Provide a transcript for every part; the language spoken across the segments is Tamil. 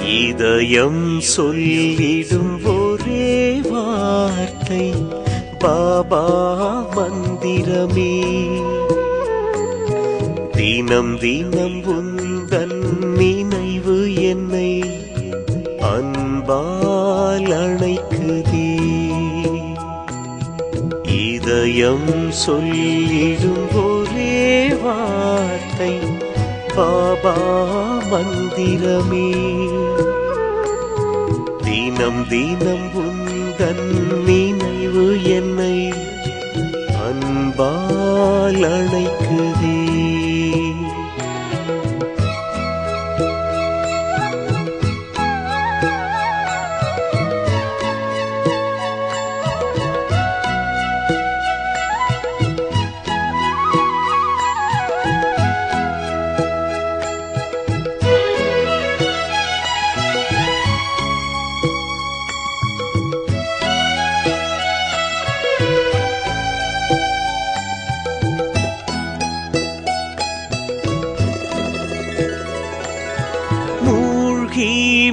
இதயம் சொல்லிடும் ஒரே வார்த்தை பாபா மந்திரமே. தினம் தினம் உந்தன் நினைவு என்னை அன்பால் அணைக்குதே. இதயம் சொல்லிடும் ஒரே வார்த்தை பாபா மந்திரமே. தினம் தினம் உந்தன் நினைவு என்னை அன்பால் அணைக்குதே.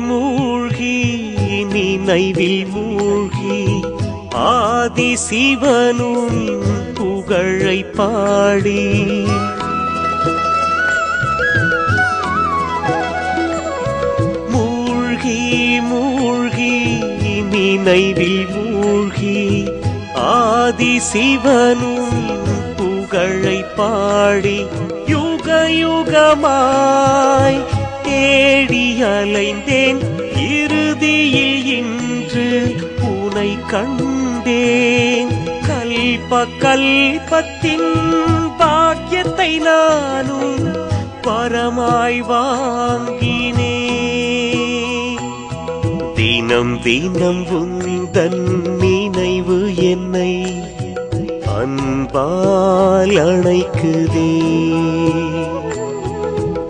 மூழ்கி நினைவில் மூழ்கி ஆதி சிவனும் புகழை பாடி மூழ்கி நினைவில் மூழ்கி ஆதி சிவனும் புகழை பாடி யுக யுகமாய் தேடி அலைந்தேன். இறுதியில் இன்று உனை கண்டேன். கல்ப கல்பத்தின் பாக்கியத்தை நானும் வரமாய் வாங்கினேன். தினம் தினம் உந்தன் நினைவு என்னை அன்பால் அணைக்குதே.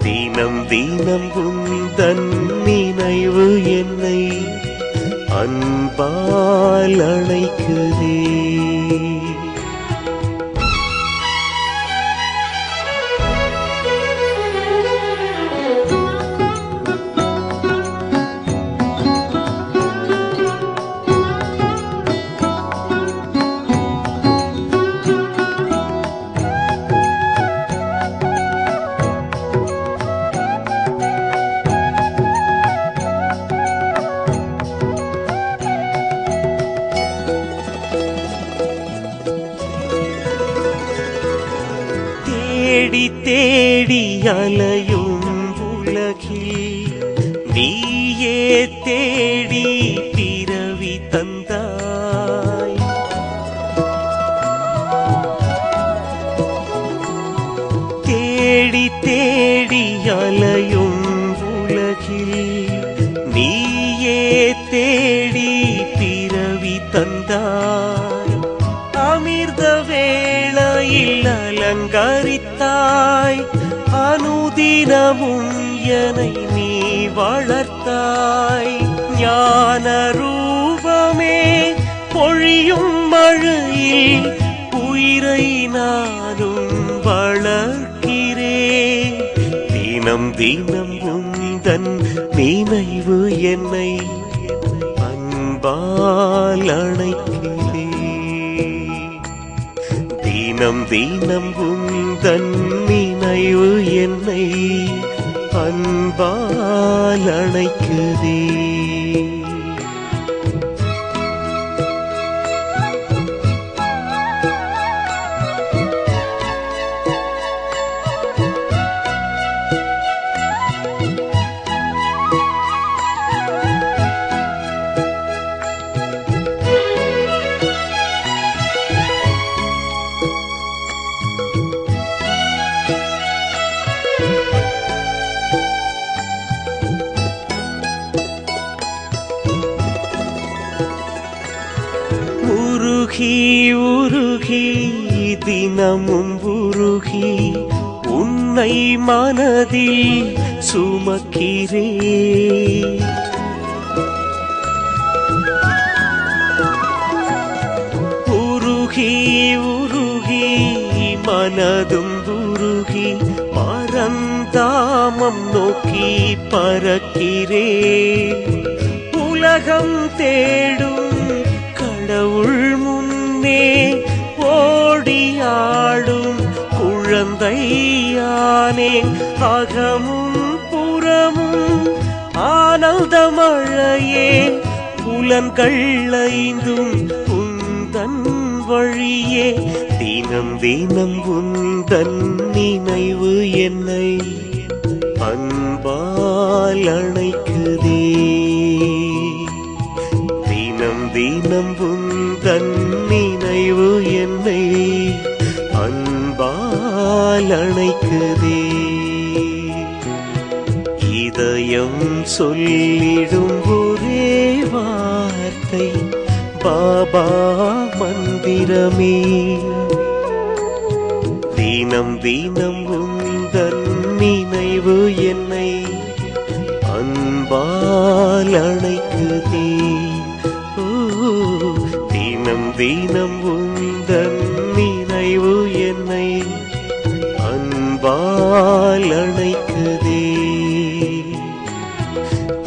தினம் தினம் உந்தன் நினைவு என்னை அன்பால் அணைக்குதே. தேடி தேடி அலையும் உலகில் நீயே தேடி பிறவி தந்தாய். தேடி தேடி அலையும் உலகில் நீயே தேடி பிறவி தந்தாய். அமிர்த வேளையில் அலங்கரித்தாய். அனுதினமும் என்னை நீ வளர்த்தாய். ஞான ரூபமே பொழியும் மழையில் உயிரை நானும் வளர்க்கிறேன். தினம் தினம் உந்தன் நினைவு என்னை அன்பால் அணைக்கிறேன். தினம் தினம் உந்தன் நினைவு என்னை அன்பால் அணைக்குதே. உருகி தினமும் உருகி உன்னை மனதில் சுமக்கிறேன். உருகி மனதும் உருகி பரந்தாமம் நோக்கி பறக்கிறேன். உலகம் தேடும் கடவுள் முன்னே ஓடியாடும் குழந்தையானேன். அகமும் புறமும் ஆனந்த மழையே, புலன்கள் ஐந்தும் உந்தன் வழியே. தினம் தினம் உந்தன் நினைவு என்னை அன்பால் அணைக்குதே. தினம் தினம் உந்தன் நினைவு என்னை அன்பால் அணைக்குதே. இதயம் சொல்லிடும் ஒரே வார்த்தை பாபா மந்திரமே. தினம் தினம் உந்தன் நினைவு என்னை அன்பால் அணைக்குதே. தினம் தினம் உந்தன் நினைவு என்னை அன்பால் அணைக்குதே.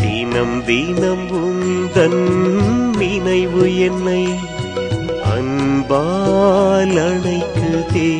தினம் தினம் உந்தன் நினைவு என்னை அன்பால் அணைக்குதே.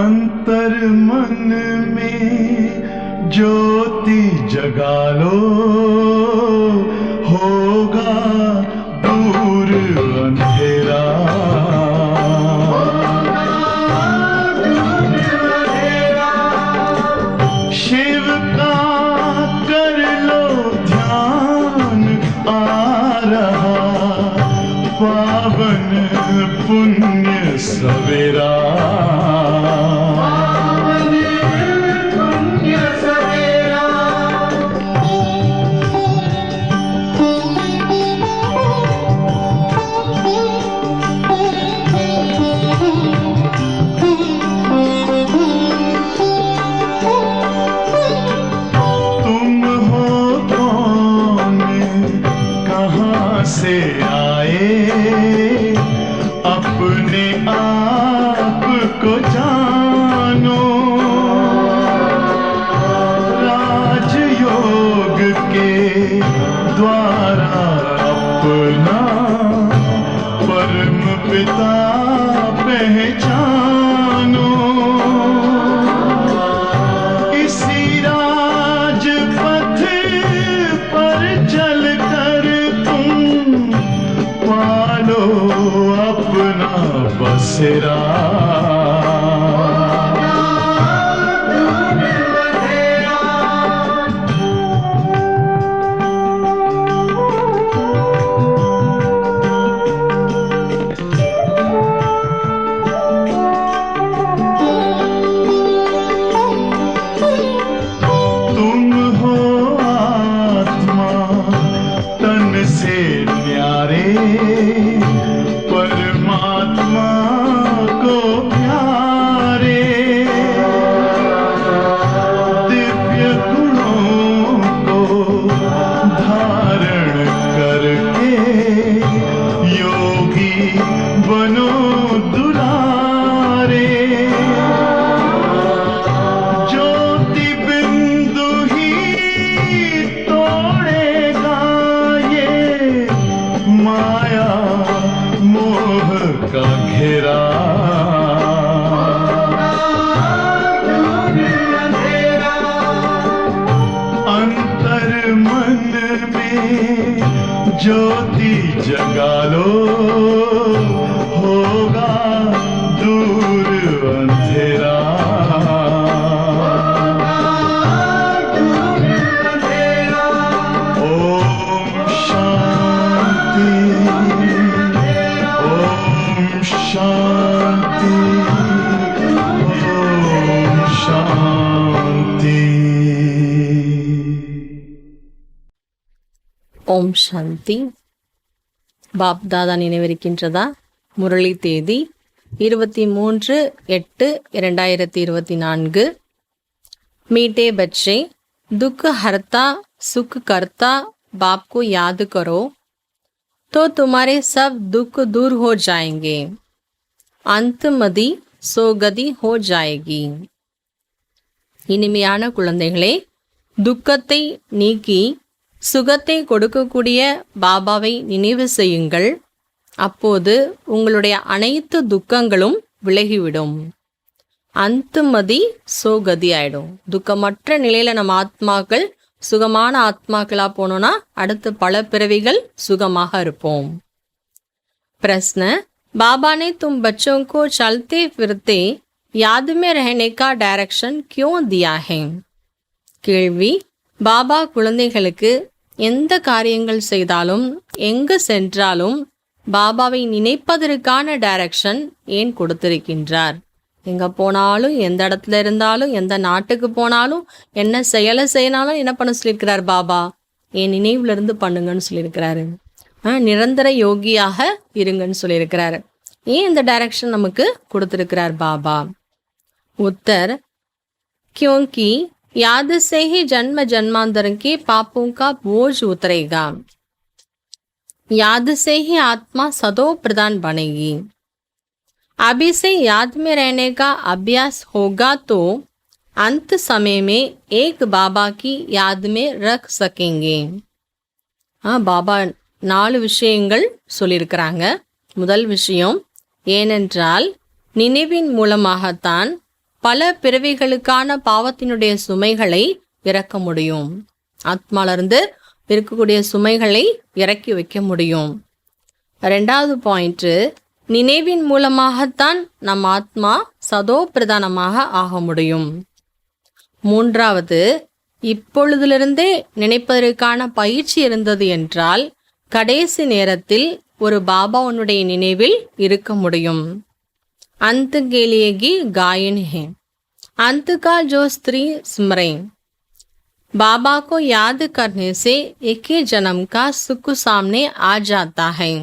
अंतर मन में ज्योति जगा लो, होगा दूर अंधेरा। शिव का कर लो ध्यान, आ रहा पावन पुण्य सवेरा। ज्योति जगा लो, होगा दूर अंधेरा। ओम शांति, ओम शांति, ओम शांति। ஓம் சாந்தி. பாப் தாதா நினைவிருக்கின்றதா? முரளி தேதி 23/8/2024। मीठे बच्चे, दुख हरता सुख करता बाप को याद करो तो तुम्हारे सब दुख दूर हो जाएंगे, अंतमதி சோகதி हो जाएगी। இனிமையான குழந்தைகளே, துக்கத்தை நீக்கி சுகத்தை கொடுக்கக்கூடிய பாபாவை நினைவு செய்யுங்கள். அப்போது உங்களுடைய அனைத்து துக்கங்களும் விலகிவிடும். அந்துமதி சோகதி ஆயிடும். துக்கமற்ற நிலையில நம்ம ஆத்மாக்கள் சுகமான ஆத்மாக்களா போனோம்னா அடுத்து பல பிறவிகள் சுகமாக இருப்போம். प्रश्न, बाबा ने तुम बच्चों को चलते फिरते याद में रहने का डायरेक्शन क्यों दिया है? கேள்வி, பாபா குழந்தைகளுக்கு எந்த காரியங்கள் செய்தாலும் எங்கு சென்றாலும் பாபாவை நினைப்பதற்கான டைரக்ஷன் ஏன் கொடுத்திருக்கின்றார்? எங்க போனாலும், எந்த இடத்துல இருந்தாலும், எந்த நாட்டுக்கு போனாலும், என்ன செயலை செய்யினாலும் என்ன பண்ண சொல்லியிருக்கிறார் பாபா? என் நினைவுல இருந்து பண்ணுங்கன்னு சொல்லியிருக்கிறாரு. நிரந்தர யோகியாக இருங்கன்னு சொல்லியிருக்கிறாரு. ஏன் இந்த டைரக்ஷன் நமக்கு கொடுத்திருக்கிறார் பாபா? उत्तर, क्योंकि याद से ही जन्म जन्मांतर के पापों का बोझ उतरेगा। याद से ही आत्मा सदो प्रधान बनेगी। अभी से याद में रहने का अभ्यास होगा तो अंत समय में एक बाबा की याद में रख सकेंगे। பாபா 4 விஷயங்கள் சொல்லியிருக்கிறாங்க. முதல் விஷயம், ஏனென்றால் நினைவின் மூலமாகத்தான் பல பிறவிகளுக்கான பாவத்தினுடைய சுமைகளை இறக்க முடியும். ஆத்மாலிருந்து இருக்கக்கூடிய சுமைகளை இறக்கி வைக்க முடியும். 2வது பாயிண்ட், நினைவின் மூலமாகத்தான் நம் ஆத்மா சதோ பிரதானமாக ஆக முடியும். 3வது, இப்பொழுதிலிருந்தே நினைப்பதற்கான பயிற்சி இருந்தது என்றால் கடைசி நேரத்தில் ஒரு பாபாவுடைய நினைவில் இருக்க முடியும். अंत के लिए की गायन है, अंत का जो स्त्री स्मरण, बाबा को याद करने से एक ही जन्म का सुख सामने आ जाता है।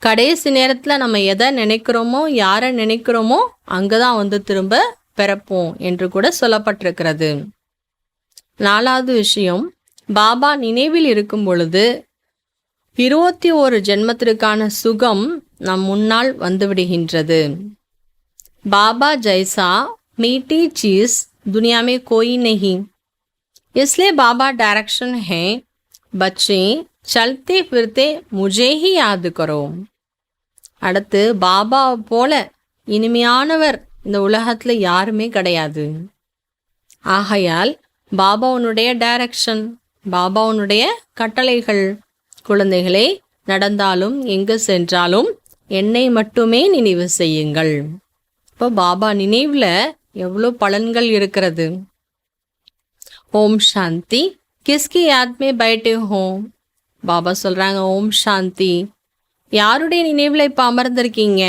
கடைசி நேரத்தில் நம்ம எதை நினைக்கிறோமோ, யாரை நினைக்கிறோமோ அங்கதான் வந்து திரும்ப பிறப்போம் என்று கூட சொல்லப்பட்டிருக்கிறது. 4வது விஷயம், பாபா நினைவில் இருக்கும் பொழுது 21 ஜென்மத்திற்கான சுகம் நம் முன்னால் வந்துவிடுகின்றது. பாபா ஜைசா मीठी चीज दुनिया में कोई नहीं, इसलिए बाबा डायरेक्शन है, बच्चे चलते फिरते मुझे ही याद करो। அடுத்து, பாபா போல இனிமையானவர் இந்த உலகத்துல யாருமே கிடையாது. ஆகையால் பாபாவுடைய டைரக்ஷன், பாபாவுடைய கட்டளைகள், குழந்தைகளே நடந்தாலும் எங்கு சென்றாலும் என்னை மட்டுமே நினைவு செய்யுங்கள். இப்போ பாபா நினைவுல எவ்வளோ பலன்கள் இருக்கிறது. ஓம் சாந்தி. கிஸ்கி யாத் மே பைட்டே ஹோ? பாபா சொல்றாங்க, ஓம் சாந்தி. யாருடைய நினைவுல இப்ப அமர்ந்திருக்கீங்க?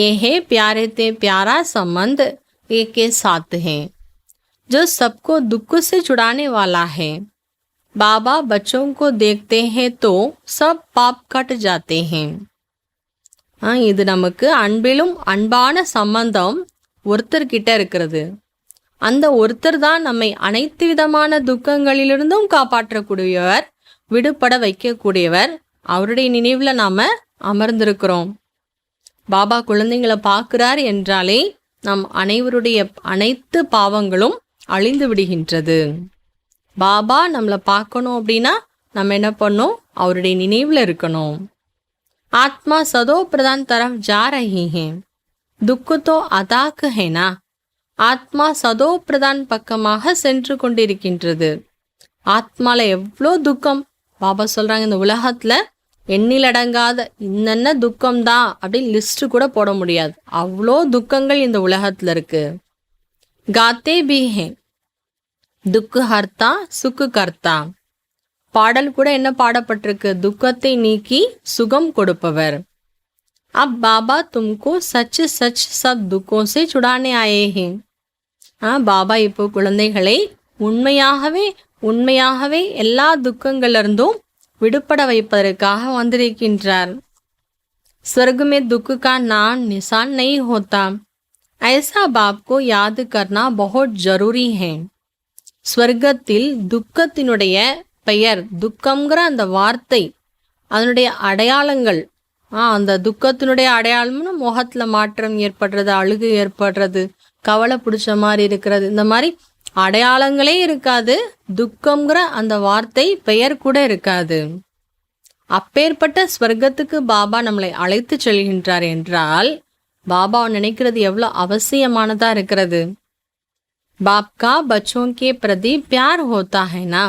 ஏஹே प्यारे ते प्यारा संबंध एक के साथ है जो सबको दुख से छुड़ाने वाला है। बाबा बच्चों को देखते हैं तो सब पाप कट जाते हैं। இது நமக்கு அன்பிலும் அன்பான சம்பந்தம் ஒருத்தர்கிட்ட இருக்கிறது. அந்த ஒருத்தர் தான் நம்மை அனைத்து விதமான துக்கங்களிலிருந்தும் காப்பாற்றக்கூடியவர், விடுபட வைக்கக்கூடியவர். அவருடைய நினைவுல நாம அமர்ந்திருக்கிறோம். பாபா குழந்தைங்களை பார்க்கிறார் என்றாலே நம் அனைவருடைய அனைத்து பாவங்களும் அழிந்து விடுகின்றது. பாபா நம்மளை பார்க்கணும் அப்படின்னா நம்ம என்ன பண்ணோம்? அவருடைய நினைவுல இருக்கணும். ஆத்மா சதோ பிரதான் தரஃப் ஜா ரஹி ஹே, துக்க தோ அதாக் ஹேனா. ஆத்மா சதோ பிரதான் பக்கமாக சென்று கொண்டிருக்கின்றது. ஆத்மால எவ்வளோ துக்கம். பாபா சொல்றாங்க, இந்த உலகத்துல எண்ணிலடங்காத இன்னென்ன துக்கம்தான் அப்படின்னு லிஸ்ட் கூட போட முடியாது, அவ்வளோ துக்கங்கள் இந்த உலகத்துல இருக்கு. காத்தே பி ஹே துக்கு ஹர்த்தா சுக்கு கர்த்தா. பாடல் கூட என்ன பாடப்பட்டிருக்கு, துக்கத்தை நீக்கி சுகம் கொடுப்பவர். அப் பாபா தும்கோ சச் சச் சப் துக்கோ சே சுடானே ஆயே ஹே. பாபா இப்போ குழந்தைகளை உண்மையாகவே எல்லா துக்கங்களிலிருந்தும் விடுபட வைப்பதற்காக வந்திருக்கின்றார். स्वर्ग में दुख का नाम निशान नहीं होता, ऐसा बाप को याद करना बहुत जरूरी है. ஸ்வர்க்கத்தில் துக்கத்தினுடைய பெயர், துக்கம்ங்கிற அந்த வார்த்தை, அதனுடைய அடையாளங்கள், அந்த துக்கத்தினுடைய அடையாளம்னு முகத்தில் மாற்றம் ஏற்படுறது, அழுகு ஏற்படுறது, கவலை பிடிச்ச மாதிரி இருக்கிறது, இந்த மாதிரி அடையாளங்களே இருக்காது. துக்கம்ங்கிற அந்த வார்த்தை பெயர் கூட இருக்காது. அப்பேற்பட்ட ஸ்வர்க்கத்துக்கு பாபா நம்மளை அழைத்து செல்கின்றார் என்றால் பாபாவை நினைக்கிறது எவ்வளோ அவசியமானதா இருக்கிறது. बाप का बच्चों के प्रति प्यार होता है ना,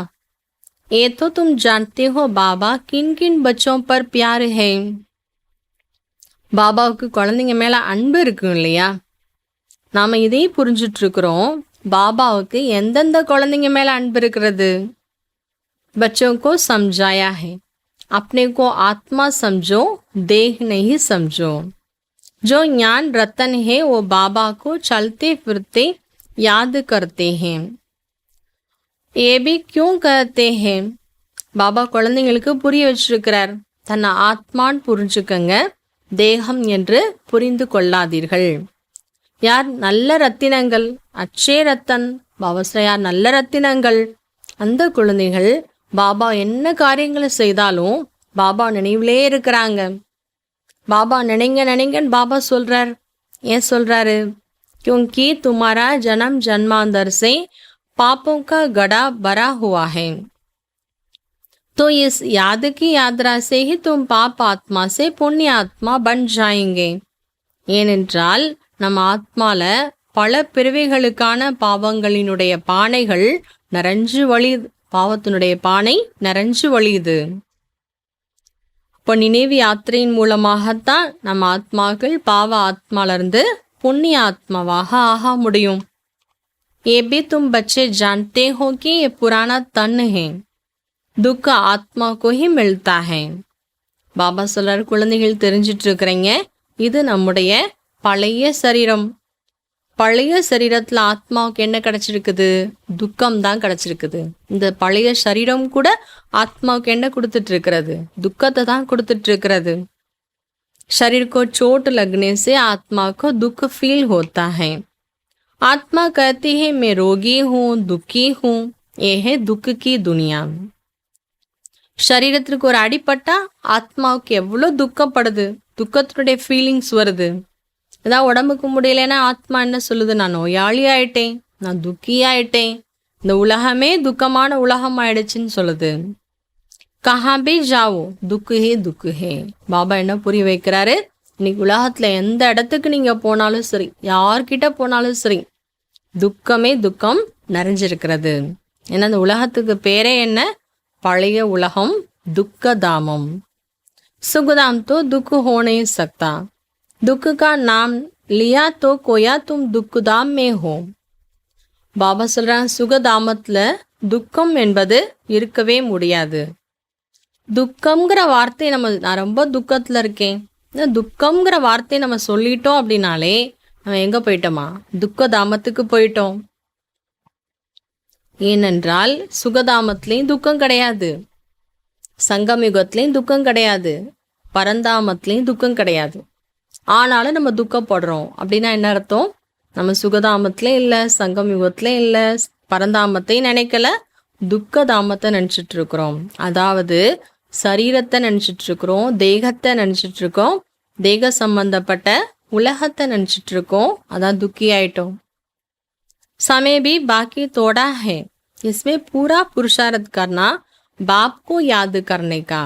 ये तो तुम जानते हो बाबा किन किन बच्चों पर प्यार है. பாபாவுக்கு குழந்தைங்க மேல அன்பு இருக்கும் இல்லையா, நாம இதே புரிஞ்சுட்டு இருக்கிறோம். பாபாவுக்கு எந்தெந்த குழந்தைங்க மேல அன்பு இருக்கிறது. बच्चों को समझाया है, अपने को आत्मा समझो, देह नहीं समझो. जो ज्ञान रतन है वो बाबा को चलते फिरते याद करते हैं. ये भी क्यों कहते हैं, பாபா குழந்தைங்களுக்கு புரிய வச்சிருக்கிறார், தன்னை ஆத்மான்னு புரிஞ்சுக்கங்க, தேகம் என்று புரிந்து கொள்ளாதீர்கள். யார் நல்ல ரத்தினங்கள், அச்சே ரத்தன், பாபாஸ்ரயார் நல்ல ரத்தினங்கள். அந்த குழந்தைகள் பாபா என்ன காரியங்களை செய்தாலும் பாபா நினைவிலே இருக்கிறாங்க. பாபா நினைங்கன்னு பாபா சொல்றார். ஏன் சொல்றாரு, क्योंकि तुम्हारा जन्म जन्मांतर से पापों का गड़ा भरा हुआ है, तो इस याद की यात्रा से ही तुम पाप आत्मा से पुण्य आत्मा बन जाएंगे. ஏனென்றால் நம்ம ஆத்மால பல பிறவிகளுக்கான பாவங்களினுடைய பானைகள் நிறைஞ்சு வழியுது, பாவத்தினுடைய பானை நிறைஞ்சு வழியுது. இப்போ நினைவு யாத்திரையின் மூலமாகத்தான் நம்ம ஆத்மாக்கள் பாவ ஆத்மாலிருந்து पुण्य आत्मावाह आहा मुड़ियों. ये भी तुम बच्चे जानते हो कि ये पुराना तन है, दुख आत्मा को ही मिलता है. பாபா சொல்றார், குழந்தைகள் தெரிஞ்சிட்டு இருக்கிறீங்க, இது நம்முடைய பழைய சரீரம். பழைய சரீரத்துல ஆத்மாவுக்கு என்ன கிடைச்சிருக்குது, துக்கம் தான் கிடைச்சிருக்குது. இந்த பழைய சரீரம் கூட ஆத்மாவுக்கு என்ன கொடுத்துட்டு இருக்கிறது, துக்கத்தை தான் கொடுத்துட்டு இருக்கிறது. शरीर को चोट लगने से आत्मा को दुख फील होता है. आत्मा कहती है मैं रोगी हूँ, दुखी हूँ, ये है दुख की दुनिया. शरीरத்திற்கு ஒரு அடிப்பட்டா ஆத்மாவுக்கு எவ்வளோ துக்கப்படுது, துக்கத்தினுடைய ஃபீலிங்ஸ் வருது. ஏதாவது உடம்புக்கு முடியலைன்னா ஆத்மா என்ன சொல்லுது, நான் நோயாளி ஆயிட்டேன், நான் துக்கி ஆயிட்டேன், இந்த உலகமே துக்கமான உலகம் ஆயிடுச்சுன்னு சொல்லுது. கஹா பி ஜாவோ துக்கு ஹே. பாபா என்ன புரிய வைக்கிறாரு, இன்னைக்கு உலகத்துல எந்த இடத்துக்கு நீங்க போனாலும் சரி, யார்கிட்ட போனாலும் சரி, துக்கமே துக்கம் நிறைஞ்சிருக்கிறது. ஏன்னா இந்த உலகத்துக்கு பேரே என்ன, பழைய உலகம், துக்க தாமம். சுகதாம் தோ துக்கு ஹோ நஹீ சக்தா, துக்கு கா நாம் லியா தோ கோயா தும் துக்குதாம் மே ஹோ. பாபா சொல்றாங்க, சுகதாமத்துல துக்கம் என்பது இருக்கவே முடியாது. துக்கம்ங்கிற வார்த்தை நான் ரொம்ப துக்கத்தில் இருக்கேன், இந்த துக்கம்ங்கிற வார்த்தையை நம்ம சொல்லிட்டோம் அப்படின்னாலே நம்ம எங்கே போயிட்டோமா, துக்கதாமத்துக்கு போயிட்டோம். ஏனென்றால் சுகதாமத்திலையும் துக்கம் கிடையாது, சங்கமயுகத்திலையும் துக்கம் கிடையாது, பரந்தாமத்திலையும் துக்கம் கிடையாது. ஆனாலும் நம்ம துக்கப்படுறோம் அப்படின்னா என்ன அர்த்தம், நம்ம சுகதாமத்திலையும் இல்லை, சங்கமயுகத்திலையும் இல்லை, பரந்தாமத்தையும் நினைக்கல, துக்கதாமத்தை நினச்சிட்டு இருக்கிறோம். அதாவது சரீரத்தை நினச்சிட்டு இருக்கிறோம், தேகத்தை நினச்சிட்டு இருக்கோம், தேக சம்பந்தப்பட்ட உலகத்தை நினச்சிட்டு இருக்கோம், அதான் துக்கி ஆயிட்டோம். समय भी बाकी थोड़ा है, इसमें पूरा पुरुषार्थ करना बाप को याद करने का.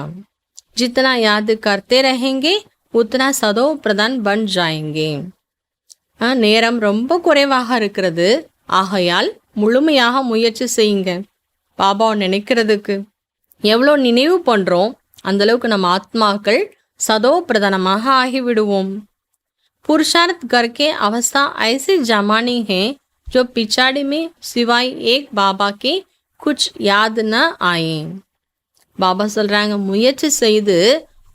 जितना याद करते रहेंगे उतना सदो प्रधान बन जाएंगे. நேரம் ரொம்ப குறைவாக இருக்கிறது, ஆகையால் முழுமையாக முயற்சி செய்யுங்க. பாபாவை நினைக்கிறதுக்கு. எவ்வளோ நினைவு பண்ணுறோம் அந்தளவுக்கு நம்ம ஆத்மாக்கள் சதோ பிரதானமாக ஆகிவிடுவோம். पुरुषार्थ करके अवस्था ऐसी जमानी है जो पिछाड़ी में सिवाय एक बाबा के कुछ याद न आए. பாபா சொல்கிறாங்க, முயற்சி செய்து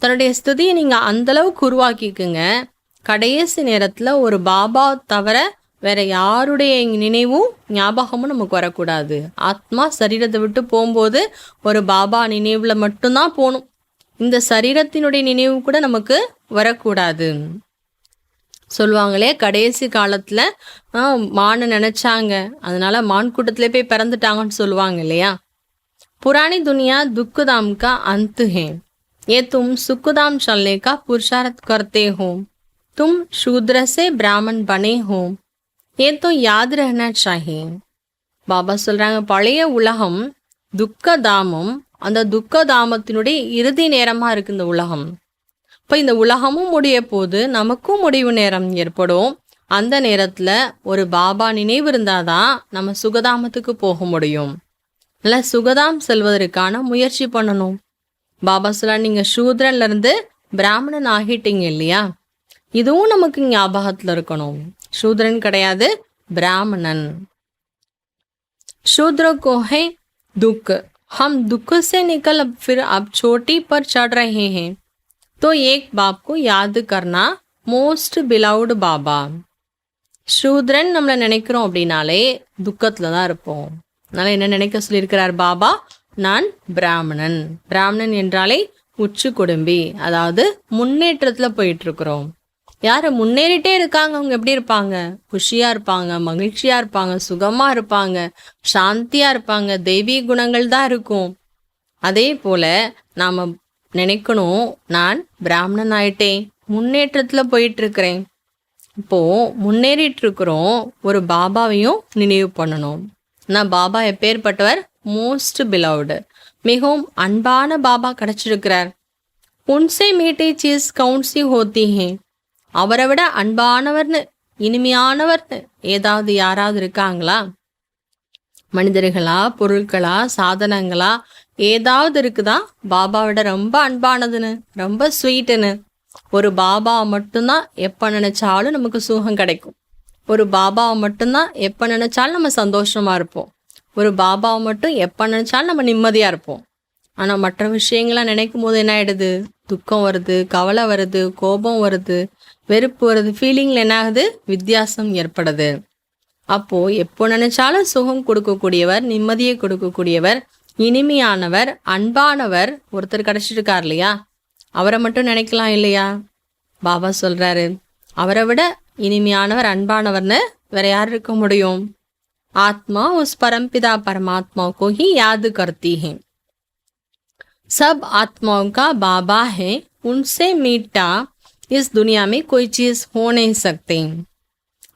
தன்னுடைய ஸ்திதியை நீங்கள் அந்தளவுக்கு உருவாக்கிக்குங்க. கடைசி நேரத்தில் ஒரு பாபா தவிர வேற யாருடைய நினைவும் ஞாபகமும் நமக்கு வரக்கூடாது. ஆத்மா சரீரத்தை விட்டு போகும்போது ஒரு பாபா நினைவில் மட்டும்தான் போகணும். இந்த சரீரத்தினுடைய நினைவு கூட நமக்கு வரக்கூடாது. சொல்லுவாங்களே, கடைசி காலத்தில் மானை நினச்சாங்க, அதனால மான் கூட்டத்திலே போய் பிறந்துட்டாங்கன்னு சொல்லுவாங்க இல்லையா. पुरानी दुनिया दुखदाम का अंत है. ये तुम सुखदाम चलने का पुरुषार्थ करते हो. तुम शूद्र से ब्राह्मण बने हो. ये तो याद रहना चाहिए. பாபா சொல்கிறாங்க, பழைய உலகம் துக்கதாமம், அந்த துக்கதாமத்தினுடைய இறுதி நேரமாக இருக்குது இந்த உலகம். இப்போ இந்த உலகமும் முடிய போது நமக்கும் முடிவு நேரம் ஏற்படும். அந்த நேரத்தில் ஒரு பாபா நினைவு இருந்தால் தான் நம்ம சுகதாமத்துக்கு போக முடியும். இல்லை, சுகதாம் செல்வதற்கான முயற்சி பண்ணணும். பாபா சொல்ல, நீங்கள் சூத்ரன்லேருந்து பிராமணன் ஆகிட்டீங்க இல்லையா, இதுவும் நமக்கு ஞாபகத்தில் இருக்கணும். சூத்ரன் கிடையாது, பிராமணன். शूद्र को है दुख, हम दुख से निकल फिर अब चोटी पर चढ़ रहे हैं, तो एक बाप को याद करना मोस्ट बिलाउड बाबा. शूद्रன் நம்மளை நினைக்கிறோம் அப்படின்னாலே துக்கத்தில் தான் இருப்போம். அதனால் என்ன நினைக்க சொல்லியிருக்கிறார் பாபா, நான் பிராமணன். பிராமணன் என்றாலே உச்சு குடும்பி, அதாவது முன்னேற்றத்தில் போயிட்டுருக்குறோம். யார் முன்னேறிட்டே இருக்காங்க அவங்க எப்படி இருப்பாங்க? குஷியாக இருப்பாங்க, மகிழ்ச்சியாக இருப்பாங்க, சுகமாக இருப்பாங்க, சாந்தியாக இருப்பாங்க, தெய்வீக குணங்கள் தான் இருக்கும். அதே போல் நாம் நினைக்கணும், நான் பிராமணன் ஆயிட்டேன், முன்னேற்றத்தில் போயிட்டுருக்கிறேன். இப்போது முன்னேறிட்டுருக்குறோம், ஒரு பாபாவையும் நினைவு பண்ணணும். நான் பாபா எப்பேற்பட்டவர்? மோஸ்ட் பிலவ்டு, மிகவும் அன்பான பாபா கிடச்சிருக்கிறார். உன்சே மீட்டை சீஸ் கவுன்சி ஹோத்தி ஹே. அவரை விட அன்பானவர்னு இனிமையானவர்னு ஏதாவது யாராவது இருக்காங்களா? மனிதர்களா, பொருட்களா, சாதனங்களா, ஏதாவது இருக்குதா பாபாவிட ரொம்ப அன்பானதுன்னு, ரொம்ப ஸ்வீட்டுன்னு? ஒரு பாபா மட்டும்தான் எப்போ நினச்சாலும் நமக்கு சுகம் கிடைக்கும். ஒரு பாபாவை மட்டும்தான் எப்போ நினச்சாலும் நம்ம சந்தோஷமாக இருப்போம். ஒரு பாபாவை மட்டும் எப்போ நினச்சாலும் நம்ம நிம்மதியாக இருப்போம். ஆனால் மற்ற விஷயங்கள்லாம் நினைக்கும் போது என்ன ஆகிடுது? துக்கம் வருது, கவலை வருது, கோபம் வருது, வெறுப்பு வருது, ஃபீலிங்கில் என்ன ஆகுது? வித்தியாசம் ஏற்படுது. அப்போது எப்போ நினச்சாலும் சுகம் கொடுக்கக்கூடியவர், நிம்மதியை கொடுக்கக்கூடியவர், இனிமையானவர், அன்பானவர் ஒருத்தர் கிடச்சிருக்கார் இல்லையா, அவரை மட்டும் நினைக்கலாம் இல்லையா? பாபா சொல்கிறாரு, அவரை விட இனிமையானவர், அன்பானவர்னு வேற யார் இருக்க முடியும்? आत्मा उस परमपिता परमात्मा को ही याद करती है. सब आत्माओं का बाबा है, उनसे मीठा इस दुनिया में कोई चीज हो नहीं सकती.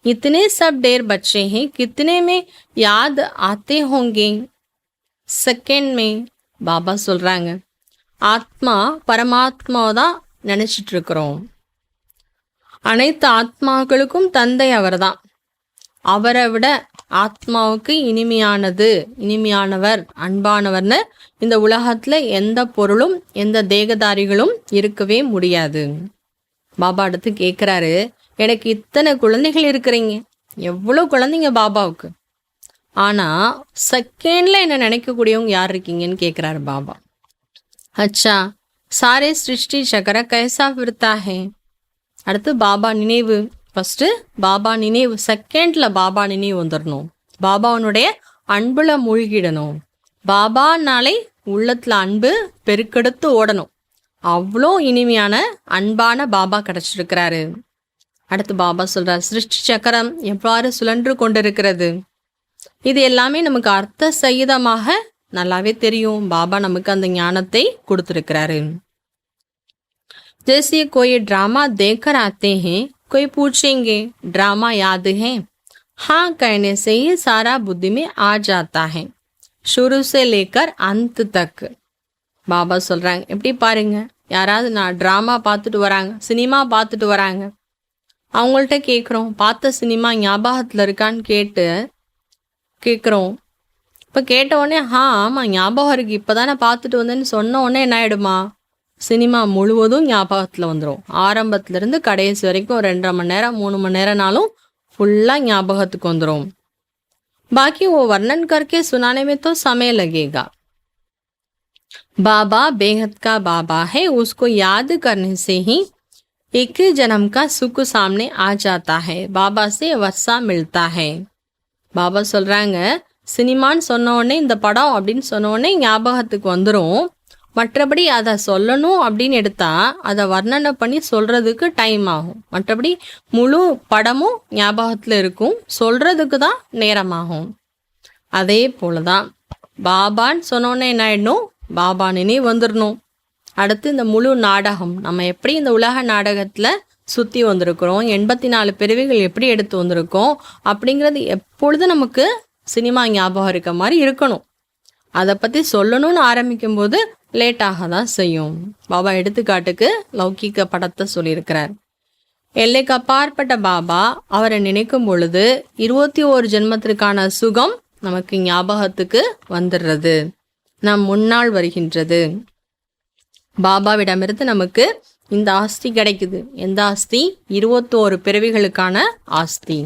इतने सब ढेर बच्चे हैं, कितने में याद आते होंगे सेकंड में. பாபா சொல்றாங்க, ஆத்மா பரமாத்மாவை தான் நினைச்சிட்டு இருக்கிறோம். அனைத்து ஆத்மாக்களுக்கும் தந்தை அவர்தான். அவரை விட ஆத்மாவுக்கு இனிமையானவர், அன்பானவர்னு இந்த உலகத்தில் எந்த பொருளும் எந்த தேகதாரிகளும் இருக்கவே முடியாது. பாபா அடுத்து கேட்குறாரு, எனக்கு இத்தனை குழந்தைகள் இருக்கிறீங்க, எவ்வளோ குழந்தைங்க பாபாவுக்கு, ஆனால் செகண்டில் என்ன நினைக்கக்கூடியவங்க யார் இருக்கீங்கன்னு கேட்குறாரு பாபா. அச்சா, சாரே சிருஷ்டி சக்கர கைசா விருத்தா ஹே. அடுத்து பாபா நினைவு. ஃபஸ்ட்டு பாபா நினைவு, செகண்டில் பாபா நினைவு வந்துடணும். பாபாவனுடைய அன்புல மூழ்கிடணும். பாபானாலே உள்ளத்தில் அன்பு பெருக்கெடுத்து ஓடணும். அவ்வளோ இனிமையான அன்பான பாபா கிடச்சிருக்கிறாரு. அடுத்து பாபா சொல்கிறார், சிருஷ்டி சக்கரம் எவ்வாறு சுழன்று கொண்டிருக்கிறது. இது எல்லாமே நமக்கு அர்த்த சகிதமாக நல்லாவே தெரியும். பாபா நமக்கு அந்த ஞானத்தை கொடுத்துருக்கிறாரு. जैसे कोई ड्रामा देखकर आते हैं, कोई पूछेंगे ड्रामा याद है? हाँ कहने से ही सारा बुद्धि में आ जाता है, शुरू से लेकर अंत तक. பாபா சொல்கிறாங்க, எப்படி பாருங்க, யாராவது நான் ட்ராமா பார்த்துட்டு வராங்க, சினிமா பார்த்துட்டு வராங்க, அவங்கள்ட்ட கேட்குறோம், பார்த்த சினிமா ஞாபகத்தில் இருக்கான்னு கேட்குறோம். இப்போ கேட்ட உடனே ஆமாம் ஞாபகம் இருக்குது, இப்போ தானே பார்த்துட்டு வந்தேன்னு சொன்ன உடனே என்ன ஆகிடுமா, சினிமா முழுவதும் ஞாபகத்தில் வந்துடும். ஆரம்பத்துலேருந்து கடைசி வரைக்கும் 2.5 மணி நேரம் 3 மணி நேரம்னாலும் ஃபுல்லாக ஞாபகத்துக்கு வந்துடும். बाकी वो वर्णन करके सुनाने में तो समय लगेगा. बाबा बेहद का बाबा है, उसको याद करने से ही एक ही जन्म का सुख सामने आ जाता है, बाबा से वर्षा मिलता है. பாபா சொல்கிறாங்க, சினிமான்னு சொன்ன உடனே இந்த படம் அப்படின்னு சொன்ன உடனே ஞாபகத்துக்கு வந்துடும். மற்றபடி அதை சொல்லணும் அப்படின்னு எடுத்தால் அதை வர்ணனை பண்ணி சொல்கிறதுக்கு டைம் ஆகும். மற்றபடி முழு படமும் ஞாபகத்தில் இருக்கும், சொல்கிறதுக்கு தான் நேரமாகும். அதே போல தான் பாபான்னு சொன்னோன்னே என்ன ஆகிடணும், பாபா நினைவு வந்துடணும். அடுத்து இந்த முழு நாடகம், நம்ம எப்படி இந்த உலக நாடகத்தில் சுற்றி வந்திருக்கிறோம், 84 பிறவிகள் எப்படி எடுத்து வந்திருக்கோம் அப்படிங்கிறது எப்பொழுது நமக்கு சினிமா ஞாபகம் இருக்க மாதிரி இருக்கணும். அதை பற்றி சொல்லணும்னு ஆரம்பிக்கும்போது லேட்டாக தான் செய்யும். பாபா எடுத்துக்காட்டுக்கு லௌகிக்க படத்தை சொல்லியிருக்கிறார். எல்லைக்கு அப்பாற்பட்ட பாபா அவரை நினைக்கும் பொழுது 21 ஜென்மத்திற்கான சுகம் நமக்கு ஞாபகத்துக்கு வந்துடுறது, நம் முன்னால் வருகின்றது. பாபாவிடமிருந்து நமக்கு இந்த ஆஸ்தி கிடைக்குது. எந்த ஆஸ்தி? 21 பிறவிகளுக்கான ஆஸ்தி.